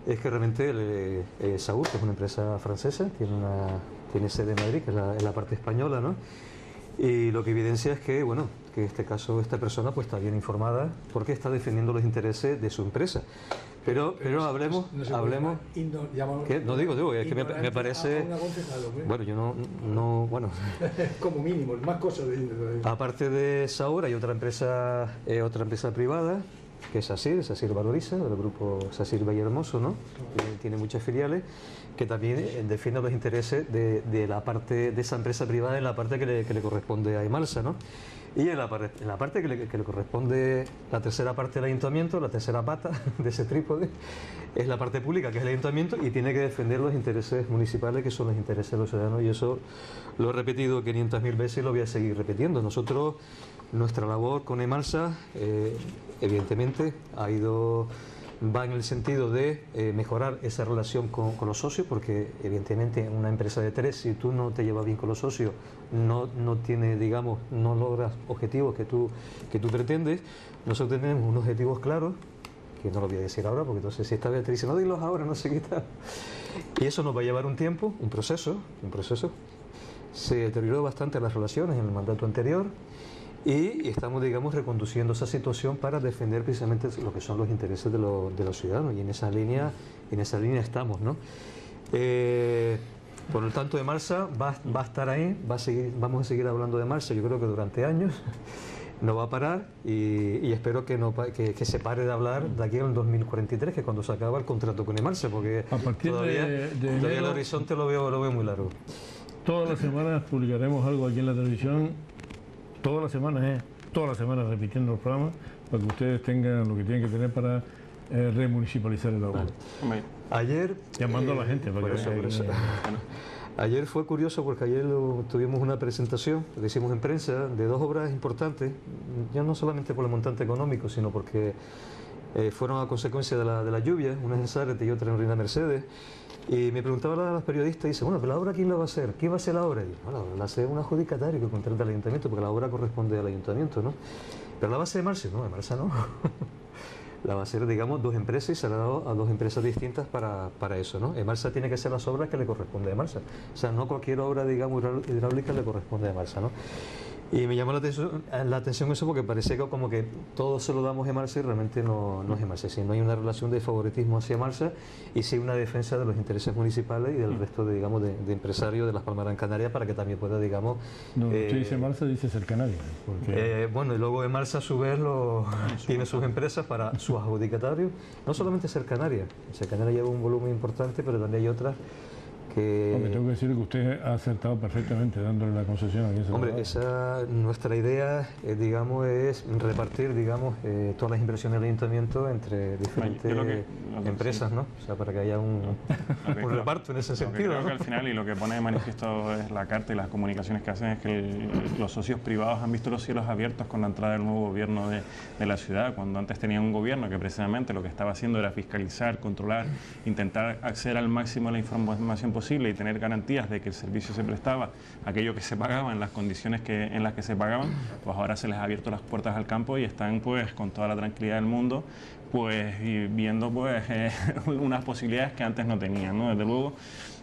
es que realmente Saúl, que es una empresa francesa, tiene sede en Madrid, que es la parte española, ¿no? Y lo que evidencia es que, bueno, que en este caso esta persona pues está bien informada porque está defendiendo los intereses de su empresa. Pero hablemos... ¿Qué? No digo, es que me parece... Bueno, yo no bueno... Como mínimo, más cosas de... Aparte de Saúl hay otra empresa privada, que es SACIR Valoriza, del grupo SACIR Vallehermoso, ¿no? Tiene muchas filiales, que también defiende los intereses de la parte de esa empresa privada en la parte que le corresponde a Emalsa, ¿no? Y en la parte que le corresponde, la tercera parte del ayuntamiento, la tercera pata de ese trípode, es la parte pública, que es el ayuntamiento, y tiene que defender los intereses municipales, que son los intereses de los ciudadanos, y eso lo he repetido 500.000 veces y lo voy a seguir repitiendo. Nosotros, nuestra labor con Emalsa, evidentemente, va en el sentido de mejorar esa relación con los socios, porque evidentemente en una empresa de tres, si tú no te llevas bien con los socios, no logras objetivos que tú pretendes. Nosotros tenemos unos objetivos claros, que no lo voy a decir ahora, porque entonces si está Beatriz dice, no dilos ahora, no sé qué tal. Y eso nos va a llevar un tiempo, un proceso. Se deterioró bastante las relaciones en el mandato anterior, y estamos, reconduciendo esa situación para defender precisamente lo que son los intereses de los ciudadanos, y en esa línea estamos, ¿no? Por lo tanto, Emalsa va a estar ahí, vamos a seguir hablando de Emalsa, yo creo que durante años, no va a parar y espero que, que se pare de hablar de aquí al 2043, que es cuando se acaba el contrato con Emarsa, porque a partir todavía de el horizonte lo veo muy largo. Todas las semanas publicaremos algo aquí en la televisión, todas las semanas repitiendo los programas, para que ustedes tengan lo que tienen que tener para remunicipalizar el agua. Vale. Ayer... Llamando a la gente para por que eso. vean. Ayer fue curioso porque ayer tuvimos una presentación que hicimos en prensa de dos obras importantes, ya no solamente por el montante económico, sino porque fueron a consecuencia de la lluvia, una en Zárate y otra en Reina Mercedes. Y me preguntaba la periodista y dice, bueno, pero la obra ¿quién la va a hacer? ¿Quién va a hacer la obra? Y bueno, la hace un adjudicatario que contrata al ayuntamiento, porque la obra corresponde al ayuntamiento, ¿no? Pero la va a hacer Emarsa, no, Emarsa no. La va a hacer, digamos, dos empresas y se la ha dado a dos empresas distintas para eso, ¿no? Emarsa tiene que hacer las obras que le corresponde a Emarsa. O sea, no cualquier obra, digamos, hidráulica le corresponde a Emarsa, ¿no? Y me llamó la atención eso porque parece que como que todo se lo damos a Emarsa y realmente no es Emarsa. Si no hay una relación de favoritismo hacia Emarsa y sí una defensa de los intereses municipales y del resto de, digamos, de empresarios de las Palmas Gran Canaria para que también pueda, digamos... No, usted dice Emarsa, dice Ser Canaria. Porque... bueno, y luego Emarsa a su vez tiene sus empresas para sus adjudicatarios. No solamente Ser Canaria. Ser Canaria lleva un volumen importante, pero también hay otras que... Hombre, tengo que decir que usted ha acertado perfectamente dándole la concesión a quien se Hombre, nuestra idea, digamos, es repartir, digamos, todas las inversiones del ayuntamiento entre diferentes empresas, ¿no? O sea, para que haya un reparto en ese sentido. Creo que al final, y lo que pone de manifiesto es la carta y las comunicaciones que hacen, es que los socios privados han visto los cielos abiertos con la entrada del nuevo gobierno de la ciudad, cuando antes tenían un gobierno que precisamente lo que estaba haciendo era fiscalizar, controlar, intentar acceder al máximo a la información posible y tener garantías de que el servicio se prestaba, aquello que se pagaba en las condiciones en las que se pagaban, pues ahora se les ha abierto las puertas al campo y están pues con toda la tranquilidad del mundo pues y viendo pues unas posibilidades que antes no tenían, ¿no? Desde luego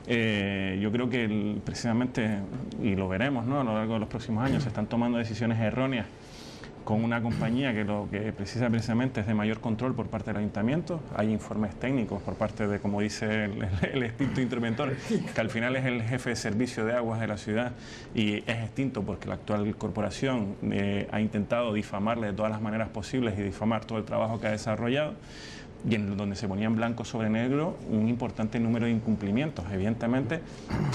yo creo que precisamente, y lo veremos, ¿no? A lo largo de los próximos años, se están tomando decisiones erróneas con una compañía que lo que precisa precisamente es de mayor control por parte del ayuntamiento. Hay informes técnicos por parte de, como dice el extinto interventor, que al final es el jefe de servicio de aguas de la ciudad y es extinto porque la actual corporación ha intentado difamarle de todas las maneras posibles y difamar todo el trabajo que ha desarrollado, y en donde se ponía en blanco sobre negro un importante número de incumplimientos. Evidentemente,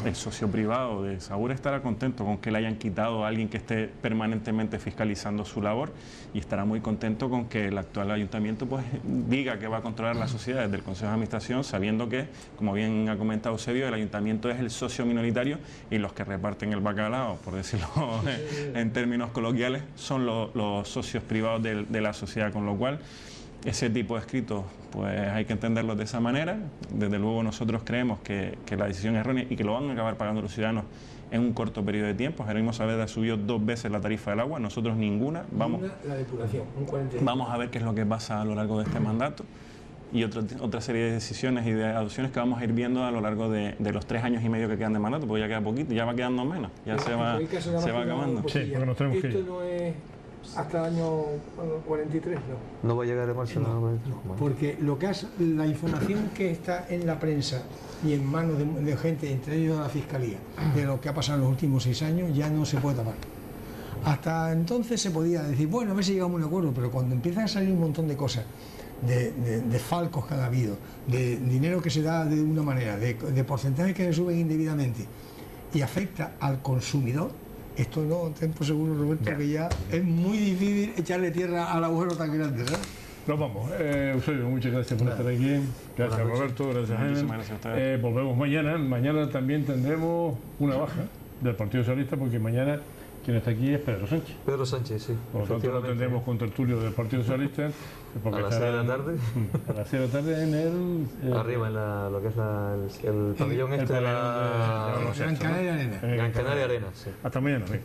el socio privado de Saur estará contento con que le hayan quitado a alguien que esté permanentemente fiscalizando su labor y estará muy contento con que el actual ayuntamiento pues diga que va a controlar la sociedad desde el Consejo de Administración, sabiendo que, como bien ha comentado Eusebio, el ayuntamiento es el socio minoritario y los que reparten el bacalao, por decirlo en términos coloquiales, son los socios privados de la sociedad, con lo cual ese tipo de escritos pues hay que entenderlos de esa manera. Desde luego nosotros creemos que la decisión es errónea y que lo van a acabar pagando los ciudadanos en un corto periodo de tiempo. Jerónimo Saavedra subió 2 veces la tarifa del agua, nosotros ninguna. La depuración, un 40%. Vamos a ver qué es lo que pasa a lo largo de este mandato y otra serie de decisiones y de adopciones que vamos a ir viendo a lo largo de los 3 años y medio que quedan de mandato, porque ya queda poquito, ya va quedando menos, ya se va acabando. Sí, porque nos tenemos que ir. Esto no es hasta el año 43, ¿no? No va a llegar a marzo, no. Porque la información que está en la prensa y en manos de gente, entre ellos la Fiscalía, de lo que ha pasado en los últimos 6 años, ya no se puede tapar. Hasta entonces se podía decir, bueno, a ver si llegamos a un acuerdo, pero cuando empiezan a salir un montón de cosas, de falcos que han habido, de dinero que se da de una manera, de porcentajes que se suben indebidamente y afecta al consumidor, esto no, ten por seguro, Roberto, que ya es muy difícil echarle tierra al agujero tan grande, ¿sabes? Nos vamos. Eusebio, muchas gracias por estar aquí. Gracias, Roberto. Gracias, Jaime. Gracias a ustedes. Volvemos mañana. Mañana también tendremos una baja del Partido Socialista, porque mañana quien está aquí es Pedro Sánchez. Pedro Sánchez, sí. Por lo tanto, lo tendremos con tertulio del Partido Socialista. A las 6 de la tarde. A las 6 de la tarde en el... Arriba, en lo que es el pabellón este de la... Gran Canaria Arena. Gran Canaria Arena, sí. Hasta mañana, amigo.